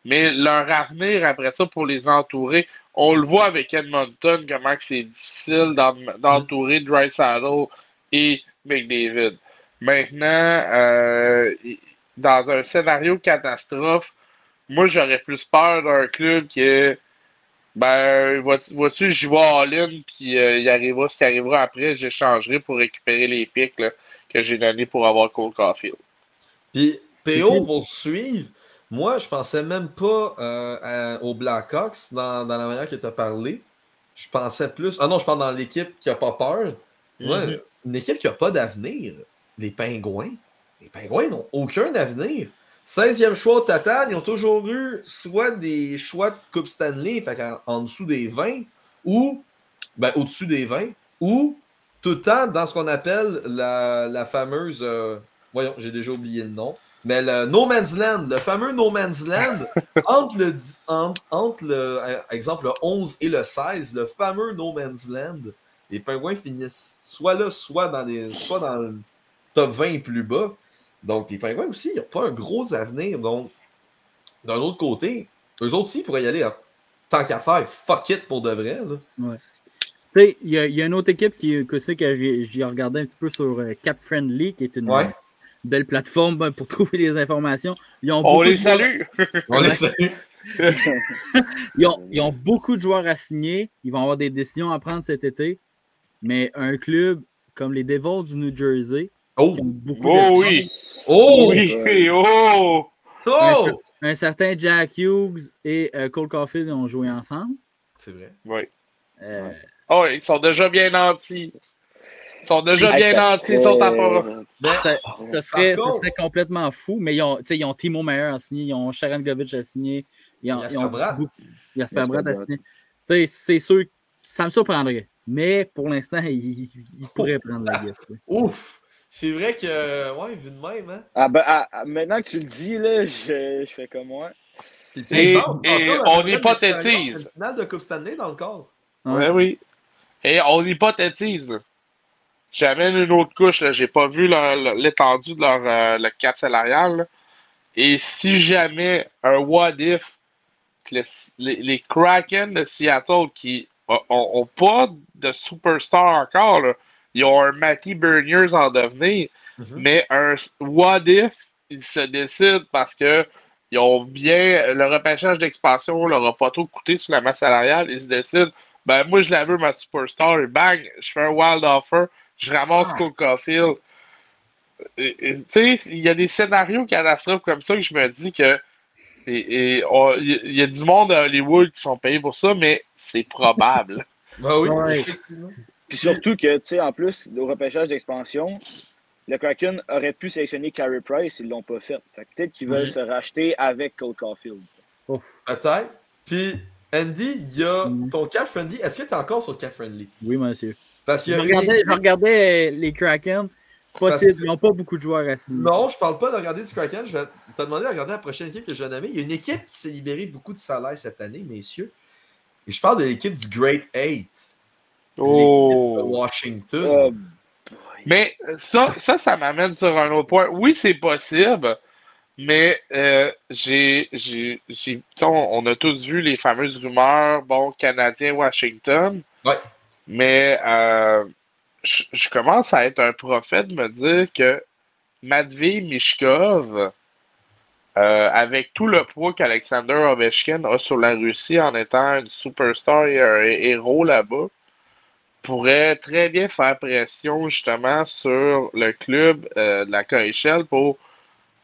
mais leur avenir après ça pour les entourer, on le voit avec Edmonton, comment c'est difficile d'entourer Draisaitl et McDavid. Maintenant, dans un scénario catastrophe, moi j'aurais plus peur d'un club qui vois-tu, j'y vais all-in, puis il arrivera ce qui arrivera après, j'échangerai pour récupérer les pics là, que j'ai donnés pour avoir Cole Caulfield. Puis PO, pour suivre, moi, je pensais même pas aux Blackhawks dans la manière que tu as parlé. Je pensais plus... Ah non, je parle dans l'équipe qui n'a pas peur. Ouais, une équipe qui n'a pas d'avenir. Les Pingouins. Les Pingouins n'ont aucun avenir. 16e choix au total, ils ont toujours eu soit des choix de Coupe Stanley, fait en dessous des 20, ou au-dessus des 20, ou tout le temps dans ce qu'on appelle la fameuse Voyons, j'ai déjà oublié le nom. Mais le No Man's Land, le fameux No Man's Land, entre le exemple, le 11 et le 16, le fameux No Man's Land, les Pingouins finissent soit là, soit dans le top 20 et plus bas. Donc, les Pingouins aussi, ils n'ont pas un gros avenir. Donc, d'un autre côté, eux autres aussi pourraient y aller tant qu'à faire, fuck it pour de vrai. Là. Ouais. Tu sais, il y a une autre équipe que j'ai regardé un petit peu sur Cap Friendly, qui est une belle plateforme pour trouver les informations. On les salue! On les salue! Ils ont beaucoup de joueurs à signer. Ils vont avoir des décisions à prendre cet été. Mais un club comme les Devils du New Jersey, qui ont beaucoup un certain Jack Hughes et Cole Caulfield ont joué ensemble. C'est vrai. Oui. Ils sont déjà bien nantis. Ils sont en pas. Ça serait complètement fou, mais ils ont Timo Meyer à signer, ils ont Sharon Govich à signer, Jasper Bratt à signer. C'est sûr, ça me surprendrait. Mais pour l'instant, il pourrait prendre la guette. Ouf! C'est vrai que, vu de même, hein? Maintenant que tu le dis, là, je fais comme moi. Et on hypothétise. Finale de Coupe Stanley dans le corps. Oui. Et on hypothétise, là. J'amène une autre couche, là. J'ai pas vu l'étendue de leur cap salarial. Là. Et si jamais un what if que les Kraken de Seattle qui ont pas de superstar encore, là. Ils ont un Matty Beniers en devenir, mais un what if, ils se décident parce que ils ont bien le repêchage d'expansion leur a pas trop coûté sur la masse salariale, ils se décident, moi je la veux ma superstar, et bang, je fais un wild offer, je ramasse Cole Caulfield. Tu sais, il y a des scénarios catastrophes comme ça que je me dis que il y a du monde à Hollywood qui sont payés pour ça, mais c'est probable. Oui. Puis surtout que, tu sais, en plus, au repêchage d'expansion, le Kraken aurait pu sélectionner Carey Price, ils l'ont pas fait. Fait que peut-être qu'ils veulent se racheter avec Cole Caulfield. Peut-être. Puis, Andy, il y a ton Cap Friendly. Est-ce que tu es encore sur Cap Friendly? Oui, monsieur. Parce que je regardais les Kraken. Possible, ils n'ont pas beaucoup de joueurs à signer. Non, je parle pas de regarder du Kraken. Je vais te demander de regarder la prochaine équipe que je vais nommer. Il y a une équipe qui s'est libérée beaucoup de salaire cette année, messieurs. Et je parle de l'équipe du Great Eight. L'équipe de Washington. Mais ça m'amène sur un autre point. Oui, c'est possible, mais on a tous vu les fameuses rumeurs, Canadien-Washington. Ouais. Mais je commence à être un prophète de me dire que Matvei Michkov, avec tout le poids qu'Alexander Ovechkin a sur la Russie en étant une superstar et un héros là-bas, pourrait très bien faire pression justement sur le club de la KHL pour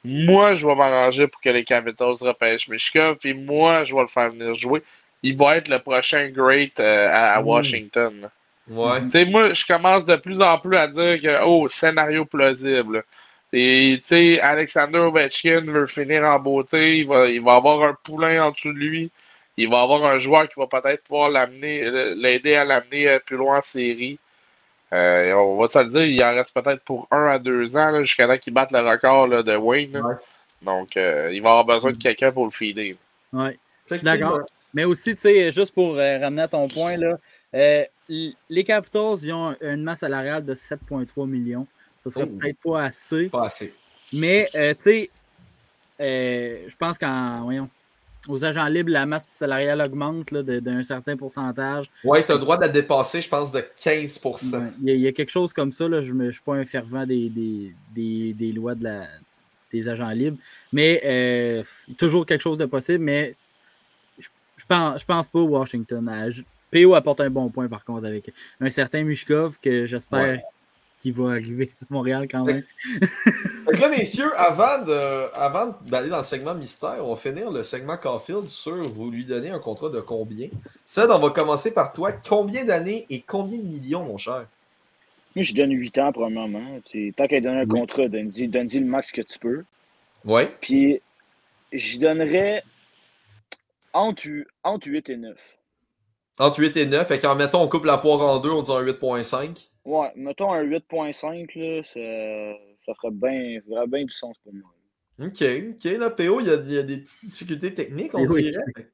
moi, je vais m'arranger pour que les Capitals repêchent Michkov, puis moi, je vais le faire venir jouer. Il va être le prochain great à Washington. Ouais. Tu sais, moi, je commence de plus en plus à dire que, scénario plausible. Et, tu sais, Alexander Ovechkin veut finir en beauté. Il va avoir un poulain en dessous de lui. Il va avoir un joueur qui va peut-être pouvoir l'aider à l'amener plus loin en série. On va se le dire, il en reste peut-être pour 1 à 2 ans là, jusqu'à temps qu'il batte le record là, de Wayne. Ouais. Donc, il va avoir besoin de quelqu'un pour le feeder. Oui, d'accord. Mais aussi, tu sais, juste pour ramener à ton point, là, les Capitals, ils ont une masse salariale de 7,3 millions. Ce serait peut-être pas assez. Pas assez. Mais, tu sais, je pense aux agents libres, la masse salariale augmente d'un certain pourcentage. Oui, tu as le droit de la dépasser, je pense, de 15%. Il y a quelque chose comme ça. Là, je ne suis pas un fervent des lois des agents libres. Mais toujours quelque chose de possible. Mais je pense pas au Washington. PO apporte un bon point, par contre, avec un certain Michkov que j'espère qu'il va arriver à Montréal quand même. Donc là, messieurs, avant d'aller dans le segment mystère, on va finir le segment Caulfield sur vous lui donnez un contrat de combien. Ced, on va commencer par toi. Combien d'années et combien de millions, mon cher? Moi, je donne 8 ans, premièrement. Tant qu'à donner un contrat, donne-y le max que tu peux. Oui. Puis, je donnerais entre 8 et 9. Entre 8 et 9. Et quand, mettons, on coupe la poire en deux, on dit un 8,5. Ouais, mettons un 8,5, là, ça ferait bien du sens pour moi. OK. Là, PO, il y a des petites difficultés techniques, on Oui, dirait. ouais.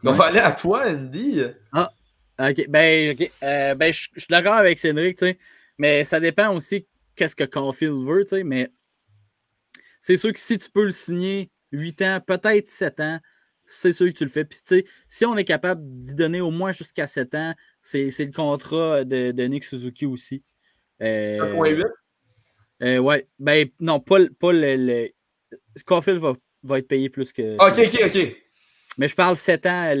On va aller à toi, Andy. Ah, OK. Ben, je suis d'accord avec Cédric, tu sais, mais ça dépend aussi qu'est-ce que Caulfield veut, tu sais, mais c'est sûr que si tu peux le signer 8 ans, peut-être 7 ans, c'est sûr que tu le fais. Puis, tu sais, si on est capable d'y donner au moins jusqu'à 7 ans, c'est le contrat de Nick Suzuki aussi. 1.8? Ouais. Ben, non, pas le... Caulfield va être payé plus que... OK. Mais je parle 7 ans.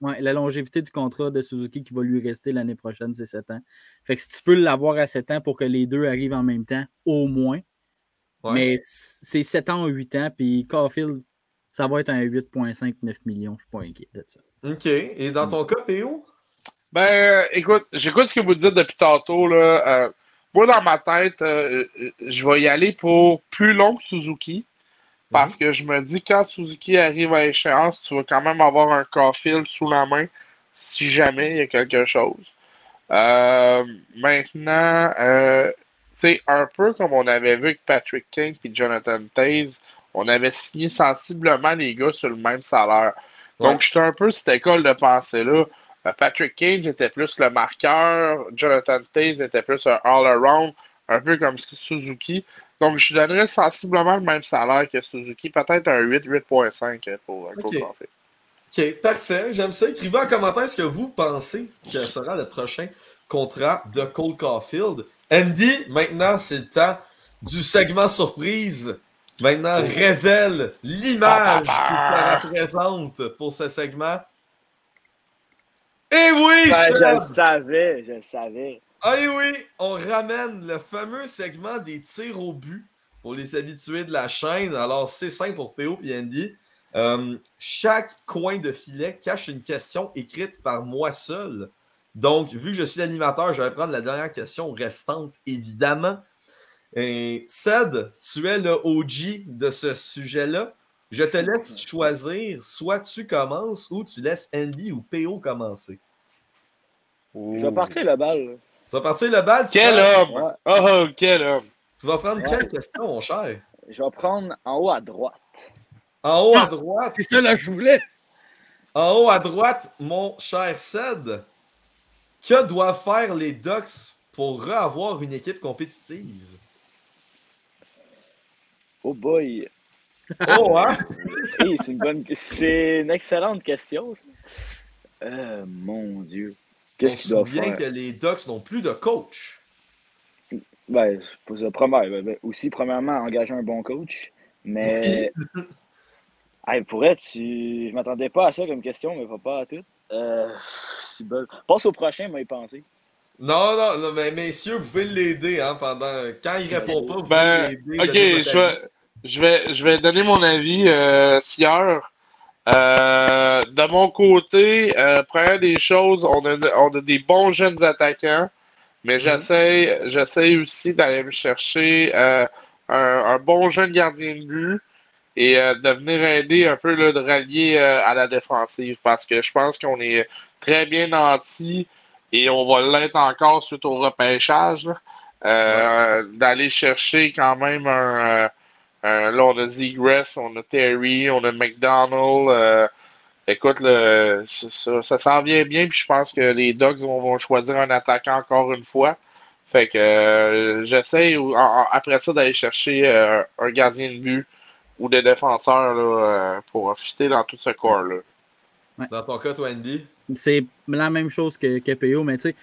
La longévité du contrat de Suzuki qui va lui rester l'année prochaine, c'est 7 ans. Fait que si tu peux l'avoir à 7 ans pour que les deux arrivent en même temps, au moins. Ouais. Mais c'est 7 ans ou 8 ans, puis Caulfield, ça va être un 8,59 millions. Je ne suis pas inquiet de ça. OK. Et dans ton cas, PO? Ben, écoute, j'écoute ce que vous dites depuis tantôt, là. Moi, dans ma tête, je vais y aller pour plus long que Suzuki. Parce que je me dis, quand Suzuki arrive à échéance, tu vas quand même avoir un Caulfield sous la main si jamais il y a quelque chose. Maintenant, c'est un peu comme on avait vu avec Patrick King et Jonathan Toews, on avait signé sensiblement les gars sur le même salaire. Donc, j'étais un peu cette école de pensée-là. Patrick King était plus le marqueur, Jonathan Toews était plus un all-around, un peu comme Suzuki. Donc, je donnerais sensiblement le même salaire que Suzuki, peut-être un 8,5 pour Caulfield. OK, parfait. J'aime ça. Écrivez en commentaire ce que vous pensez que sera le prochain contrat de Cole Caulfield. Andy, maintenant, c'est le temps du segment surprise. Maintenant, révèle l'image qui te représente pour ce segment. Et oui, je le savais. Ah et oui, on ramène le fameux segment des tirs au but pour les habitués de la chaîne. Alors, c'est simple pour PO et Andy. Chaque coin de filet cache une question écrite par moi seul. Donc, vu que je suis l'animateur, je vais prendre la dernière question restante, évidemment. Et Ced, tu es le OG de ce sujet-là. Je te laisse choisir, soit tu commences ou tu laisses Andy ou PO commencer. Je vais partir le bal. Tu vas partir le bal? Quel homme! Ouais. Oh, quel homme! Tu vas prendre quelle question, mon cher? Je vais prendre en haut à droite. En haut à droite? C'est ça, là, je voulais! En haut à droite, mon cher Ced, que doivent faire les Ducks pour avoir une équipe compétitive? Oh boy! Oh, hein? Hey, c'est une excellente question, ça. Mon Dieu. Qu'est-ce qu'ils doivent faire? Que les Ducks n'ont plus de coach. Ben, premièrement, engager un bon coach. Mais hey, je m'attendais pas à ça comme question, mais pas à tout. Passe au prochain, m'a y pensé. Non, mais messieurs, vous pouvez l'aider quand il répond pas, vous pouvez l'aider. Ok, je vais donner mon avis, Sieur. De mon côté, première des choses, on a des bons jeunes attaquants, mais j'essaie aussi d'aller me chercher un bon jeune gardien de but et de venir aider un peu là, de rallier à la défensive parce que je pense qu'on est très bien nantis et on va l'être encore suite au repêchage. D'aller chercher quand même là, on a Zegras, on a Terry, on a McDonald. Écoute, ça s'en vient bien, puis je pense que les Ducks vont choisir un attaquant encore une fois. Fait que j'essaie après ça d'aller chercher un gardien de but ou des défenseurs là, pour fitter dans tout ce corps-là. Ouais. Dans ton cas, toi, Andy? C'est la même chose que PO, mais tu sais,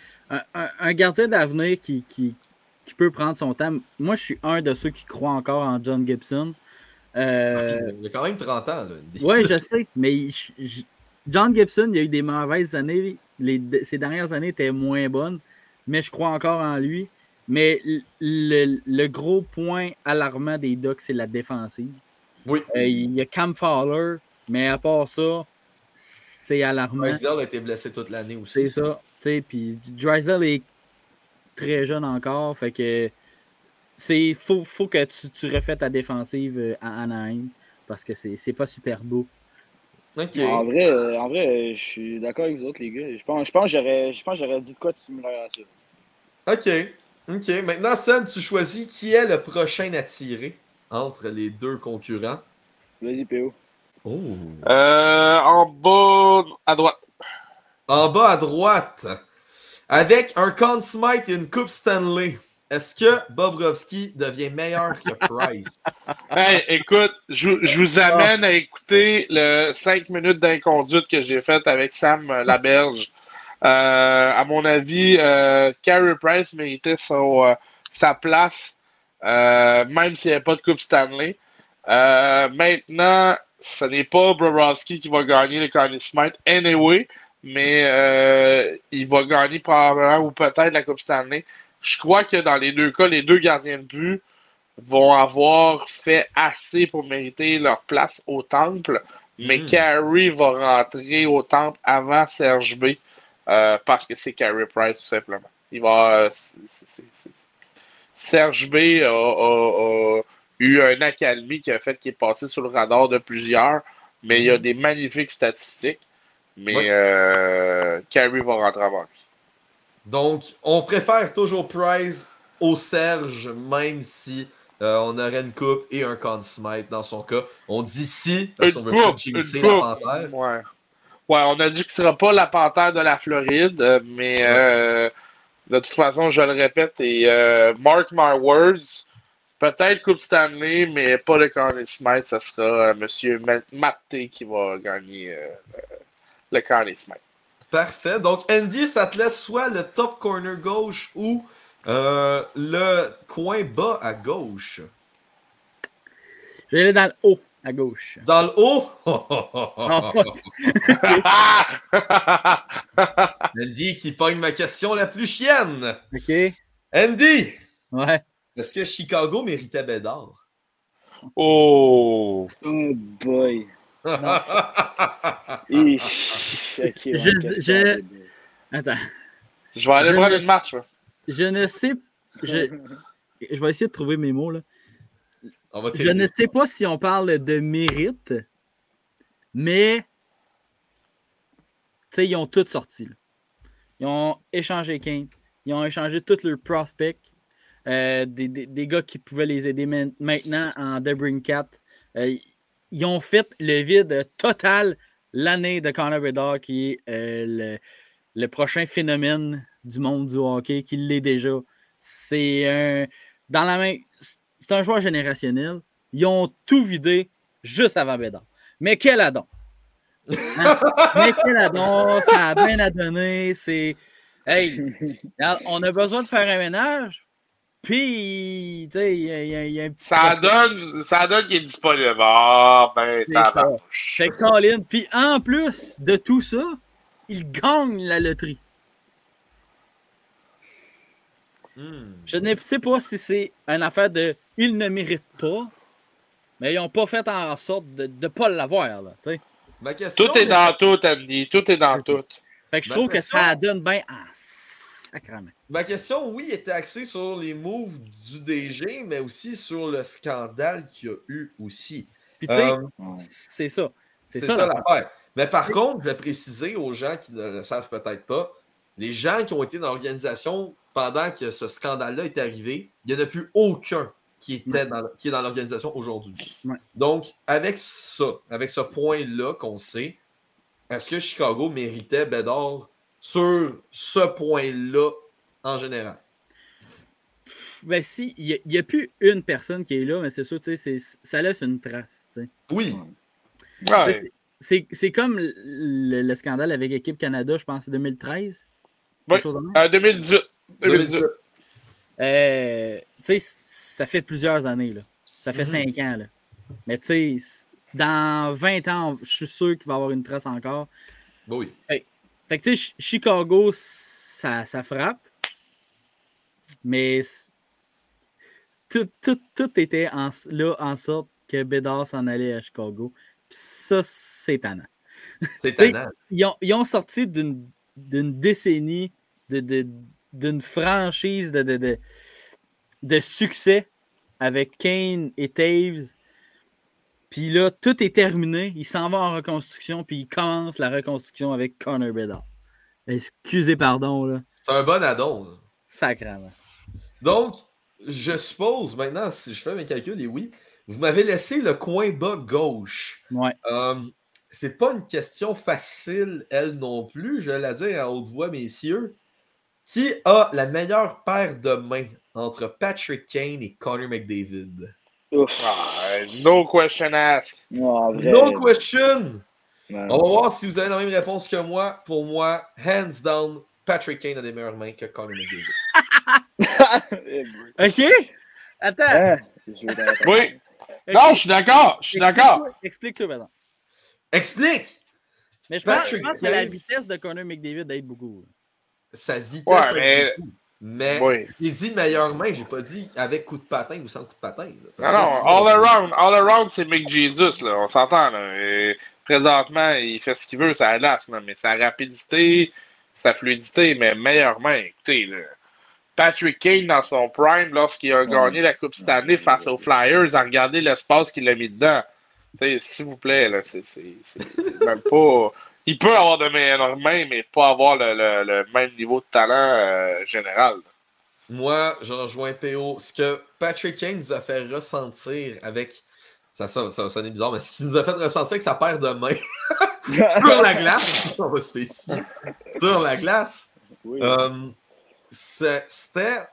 un gardien d'avenir qui peut prendre son temps. Moi, je suis un de ceux qui croient encore en John Gibson. Il a quand même 30 ans. Oui, je sais, mais John Gibson, il a eu des mauvaises années. Ces dernières années étaient moins bonnes, mais je crois encore en lui. Mais le gros point alarmant des Ducks, c'est la défensive. Oui. Il y a Cam Fowler, mais à part ça, c'est alarmant. Drysdale a été blessé toute l'année aussi. C'est ça. Puis Drysdale est très jeune encore. Fait que faut que tu refais ta défensive à Anaheim parce que c'est pas super beau. Okay. En vrai, je suis d'accord avec vous autres, les gars. Je pense que j'aurais dit de quoi de similaire à ça. OK. OK. Maintenant, Sam, tu choisis qui est le prochain à tirer entre les deux concurrents. Vas-y, PO. Oh. En bas à droite. En bas à droite, avec un Conn Smythe et une Coupe Stanley, est-ce que Bobrovski devient meilleur que Price? Hey, écoute, je vous amène à écouter le 5 minutes d'inconduite que j'ai fait avec Sam Laberge. À mon avis, Carey Price méritait sa place, même s'il n'y avait pas de Coupe Stanley. Maintenant, ce n'est pas Bobrovski qui va gagner le Conn Smythe anyway, mais il va gagner probablement ou peut-être la Coupe Stanley. Je crois que dans les deux cas, les deux gardiens de but vont avoir fait assez pour mériter leur place au Temple, mais Carey va rentrer au Temple avant Serge B parce que c'est Carey Price tout simplement. Il va Serge B a eu un accalmie qui a fait qu'il est passé sous le radar de plusieurs, mais il y a des magnifiques statistiques. Mais Carey va rentrer avant lui. Donc, on préfère toujours Price au Serge, même si on aurait une coupe et un Conn Smythe dans son cas. On dit si, parce qu'on veut pas jinxer la panthère. Ouais, on a dit que ce ne sera pas la panthère de la Floride, mais de toute façon, je le répète, et mark my words, peut-être Coupe Stanley, mais pas le Conn Smythe, ça sera M. Matté qui va gagner le Conn Smythe. Parfait. Donc, Andy, ça te laisse soit le top corner gauche ou le coin bas à gauche. Je vais aller dans le haut à gauche. Dans le haut? Andy qui pogne ma question la plus chienne. OK. Andy! Ouais. Est-ce que Chicago méritait Bédard? Oh! Oh boy. Attends. Je vais aller prendre une marche. Je ne sais... Je vais essayer de trouver mes mots, là. Je ne sais pas si on parle de mérite, mais... Tu sais, ils ont tous sorti, là. Ils ont échangé Kane. Ils ont échangé tous leurs prospects. Des gars qui pouvaient les aider maintenant en Debrincat. Ils ont fait le vide total l'année de Connor Bedard, qui est le prochain phénomène du monde du hockey, qui l'est déjà. C'est un joueur générationnel. Ils ont tout vidé juste avant Bedard. Mais quel adon! Hein? Mais quel adon! Ça a bien à donner. Hey, on a besoin de faire un ménage. Puis, tu sais, il y a un petit... Ça donne qu'il est disponible. Ah, ben, tabarnouche. Fait que Colin, puis en plus de tout ça, il gagne la loterie. Je ne sais pas si c'est une affaire de « il ne mérite pas », mais ils n'ont pas fait en sorte de ne pas l'avoir, là, tu sais. Tout est dans tout, Andy. Tout est dans tout. Fait que je trouve que ça donne bien en sacrament. Ma question, oui, était axée sur les moves du DG, mais aussi sur le scandale qu'il y a eu aussi. Puis tu sais, c'est ça. C'est ça l'affaire. Mais par contre, je vais préciser aux gens qui ne le savent peut-être pas, les gens qui ont été dans l'organisation pendant que ce scandale-là est arrivé, il n'y en a plus aucun qui est dans l'organisation aujourd'hui. Ouais. Donc, avec ce point-là qu'on sait, est-ce que Chicago méritait Bédard sur ce point-là en général? Ben si, il n'y a plus une personne qui est là, mais c'est sûr, tu sais, ça laisse une trace, tu sais. Oui. Ouais. C'est comme le scandale avec Équipe Canada, je pense, 2013. Oui, 2018. 2018. Tu sais, ça fait plusieurs années, là. Ça fait 5 ans, là. Mais tu sais, dans 20 ans, je suis sûr qu'il va y avoir une trace encore. Oui. Fait que tu sais, Chicago, ça frappe. Mais tout était là en sorte que Bédard s'en allait à Chicago. Puis ça, c'est tannant. C'est tannant. Ils ont sorti d'une décennie d'une franchise de succès avec Kane et Taves. Puis là, tout est terminé. Il s'en va en reconstruction, puis il commence la reconstruction avec Connor Bedard. Excusez pardon, là. C'est un bon addon. Sacrément. Donc, je suppose, maintenant, si je fais mes calculs, et oui, vous m'avez laissé le coin bas gauche. Ouais. C'est pas une question facile, elle non plus, je vais la dire à haute voix, messieurs. Qui a la meilleure paire de mains entre Patrick Kane et Connor McDavid? No question asked. Non, No question! Ouais. On va voir si vous avez la même réponse que moi. Pour moi, hands down, Patrick Kane a des meilleures mains que Connor McDavid. OK? Attends. Hein? Oui. OK. Non, je suis d'accord. Je suis d'accord. Explique-toi, maintenant. Explique! Mais je pense Patrick que la Kane- vitesse de Connor McDavid aide beaucoup. Sa vitesse Ouais, aide mais- beaucoup. Mais Oui. j'ai dit meilleure main, j'ai pas dit avec coup de patin ou sans coup de patin. Non, non, all around, c'est Mick Jesus, là. On s'entend, là. Et présentement, il fait ce qu'il veut, ça glace, là. Mais sa rapidité, sa fluidité, mais meilleure main, écoutez, là. Patrick Kane, dans son prime, lorsqu'il a gagné la Coupe Stanley face aux Flyers, a regardé l'espace qu'il a mis dedans. T'sais, s'il vous plaît, là, c'est même pas... Il peut avoir de meilleures mains, mais pas avoir le même niveau de talent général. Moi, je rejoins PO. Ce que Patrick Kane nous a fait ressentir avec. Ça sonne bizarre, mais ce qu'il nous a fait ressentir avec sa paire de mains sur la glace, on va spécifier. Sur la glace. Oui. C'était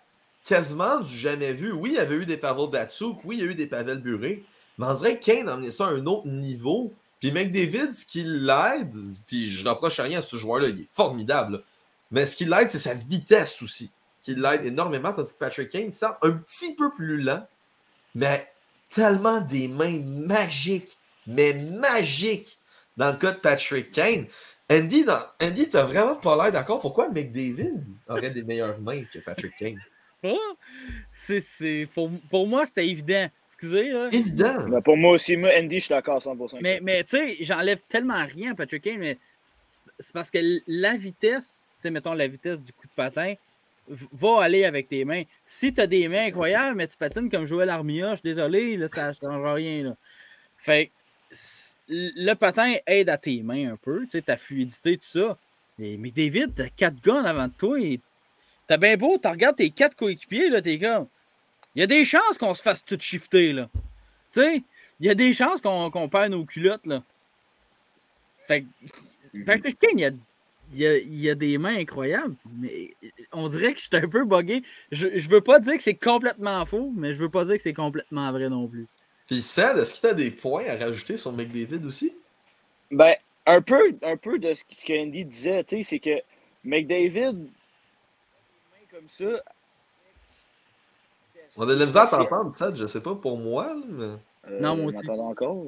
quasiment du jamais vu. Oui, il y avait eu des Pavel Datsyuk, oui, il y a eu des Pavel Bure, mais on dirait que Kane a emmené ça à un autre niveau. Puis McDavid, ce qui l'aide, puis je reproche rien à ce joueur-là, il est formidable. Mais ce qui l'aide, c'est sa vitesse aussi, qui l'aide énormément, tandis que Patrick Kane semble un petit peu plus lent, mais tellement des mains magiques, mais magiques dans le cas de Patrick Kane. Andy, t'as vraiment pas l'air d'accord. Pourquoi McDavid aurait des meilleures mains que Patrick Kane? Pour moi, c'était évident. Excusez, là. Évident. Mais pour moi aussi, moi, Andy, je suis d'accord à 100%. Mais tu sais, j'enlève tellement rien à Patrick Kane, mais c'est parce que la vitesse, tu sais, mettons la vitesse du coup de patin, va aller avec tes mains. Si tu as des mains incroyables, mais tu patines comme Joël Armia, je suis désolé, là, ça ne change rien. Là. Fait que le patin aide à tes mains un peu, tu sais, ta fluidité, tout ça. Mais David, t'as 4 gars en avant de toi et t'as bien beau, tu regardes tes 4 coéquipiers, là, t'es comme. Il y a des chances qu'on se fasse tout shifter, là. Tu sais, il y a des chances qu'on perd nos culottes, là. Fait que Patrick Kane, il y a des mains incroyables, mais on dirait que je suis un peu buggé. Je veux pas dire que c'est complètement faux, mais je veux pas dire que c'est complètement vrai non plus. Puis Sad, est-ce que tu as des points à rajouter sur McDavid aussi? Ben, un peu de ce que Andy disait, tu sais, c'est que McDavid, comme ça. On a de la misère à t'entendre, Sad, je sais pas pour moi. Mais... Non, moi aussi. M'entendez encore?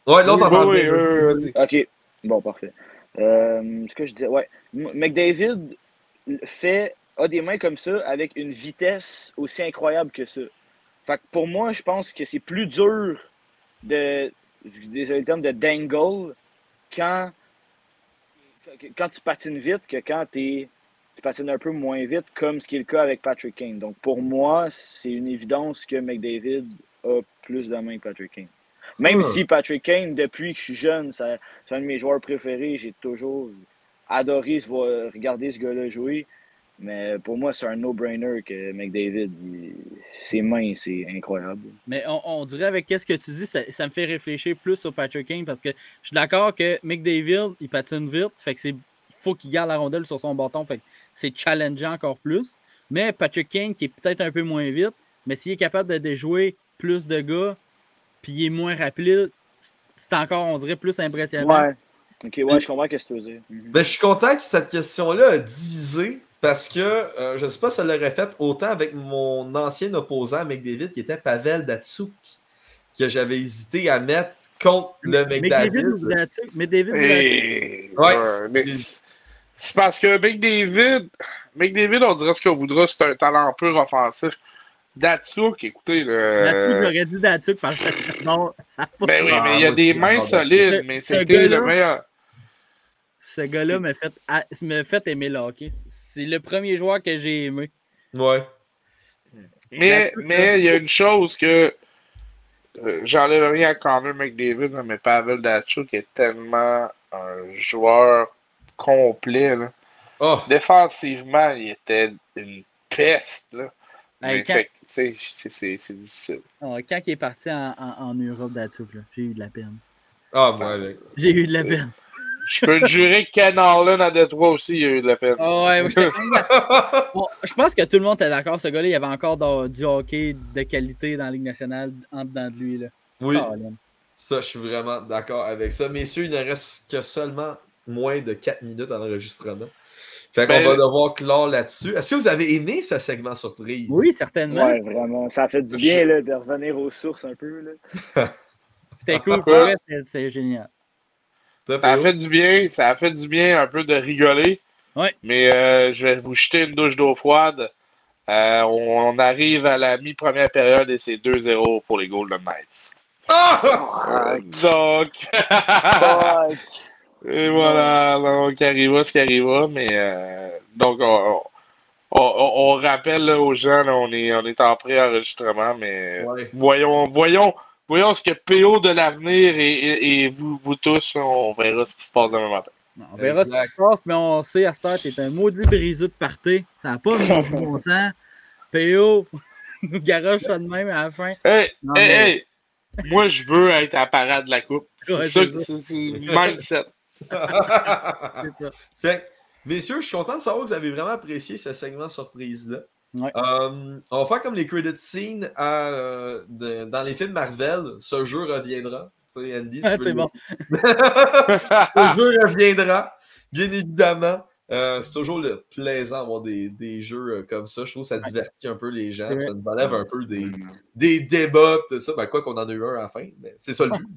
Ouais, l'autre entend Oui, bien. vas-y. Ok, bon, parfait. Ce que je disais, ouais. McDavid a des mains comme ça avec une vitesse aussi incroyable que ça. Fait que pour moi, je pense que c'est plus dur désolé le terme, de dangle quand tu patines vite que quand tu patines un peu moins vite, comme ce qui est le cas avec Patrick Kane. Donc pour moi, c'est une évidence que McDavid a plus de mains que Patrick Kane. Même si Patrick Kane, depuis que je suis jeune, c'est un de mes joueurs préférés, j'ai toujours adoré regarder ce gars-là jouer. Mais pour moi, c'est un no-brainer que McDavid, ses mains, c'est incroyable. Mais on dirait avec ce que tu dis, ça me fait réfléchir plus sur Patrick Kane parce que je suis d'accord que McDavid, il patine vite, fait que faut qu'il garde la rondelle sur son bâton, fait que c'est challengeant encore plus. Mais Patrick Kane, qui est peut-être un peu moins vite, mais s'il est capable de déjouer plus de gars, puis il est moins rapide, c'est encore, on dirait, plus impressionnant. Ouais. Ok, ouais, je comprends ce que tu veux dire. Ben, je suis content que cette question-là a divisé parce que je ne sais pas si ça l'aurait fait autant avec mon ancien opposant McDavid qui était Pavel Datsyuk, que j'avais hésité à mettre contre le McDavid. McDavid, Ouais, mais c'est parce que McDavid, on dirait ce qu'on voudra, c'est un talent pur offensif. Datsyuk, écoutez, j'aurais dit Datsyuk parce que non, ça pas. Ben oui, mais il y a des mains solides, mais c'était le meilleur. Ce gars-là m'a fait aimer le hockey. C'est le premier joueur que j'ai aimé. Ouais. Mais il y a une chose que j'enlève rien à Connor McDavid, mais Pavel Datsyuk est tellement un joueur complet. Là. Oh. Défensivement, il était une peste. Là. Mais c'est difficile. Quand il est parti en Europe d'Atouk, j'ai eu de la peine. Ah, moi, avec. J'ai eu de la peine. Je peux te jurer que Ken Harlan à Détroit aussi, il a eu de la peine. Ouais, moi, bon, je pense que tout le monde est d'accord. Ce gars-là, il y avait encore du hockey de qualité dans la Ligue nationale en dedans de lui. Là. Oui. Ça, je suis vraiment d'accord avec ça. Messieurs, il ne reste que seulement moins de 4 minutes en enregistrement. Fait qu'on va devoir clore là-dessus. Est-ce que vous avez aimé ce segment surprise? Oui, certainement. Ouais, vraiment. Ça a fait du bien là, de revenir aux sources un peu. C'était cool. C'est génial. Ça a fait du bien. Ça a fait du bien un peu de rigoler. Ouais. Mais je vais vous jeter une douche d'eau froide. On arrive à la mi-première période et c'est 2-0 pour les Golden Knights. Donc... Et voilà, donc arriva ce qui arriva, mais donc on rappelle là, aux gens, là, on est en pré-enregistrement, mais voyons ce que PO de l'avenir et vous tous, on verra ce qui se passe demain matin. On verra ce qui se passe, mais on sait à cette heure, t'es un maudit briseux de party. Ça n'a pas de bon sens. PO nous garoche ça de même à la fin. Hey! Moi, je veux être à la parade de la coupe. C'est ça que c'est mindset. C'est ça. Fait, messieurs, je suis content de savoir que vous avez vraiment apprécié ce segment surprise-là. Ouais. On va faire comme les credit scenes dans les films Marvel. Ce jeu reviendra. Tu sais, Andy, si tu veux c'est bon. Ce jeu reviendra, bien évidemment. C'est toujours plaisant d'avoir des jeux comme ça. Je trouve que ça divertit un peu les gens. Ça nous enlève un peu des débats, tout ça. Ben, quoi qu'on en a eu un à la fin, mais c'est ça le but.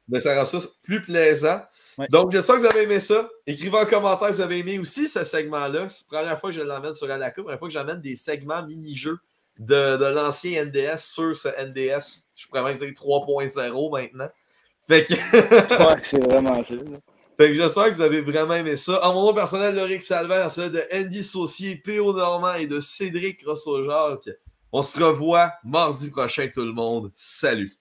Mais ça rend ça plus plaisant. Ouais. Donc, j'espère que vous avez aimé ça. Écrivez en commentaire que vous avez aimé aussi ce segment-là. C'est la première fois que je l'emmène sur la coupe, la première fois que j'amène des segments mini-jeux de l'ancien NDS sur ce NDS. Je pourrais même dire 3.0 maintenant. Fait que... ouais, c'est vraiment ça. Fait que j'espère que vous avez vraiment aimé ça. En mon nom personnel, Loric Salvaire, celui de Andy Saucier, P.O. Normand et de Cédric Rousseau-Jacques. On se revoit mardi prochain, tout le monde. Salut!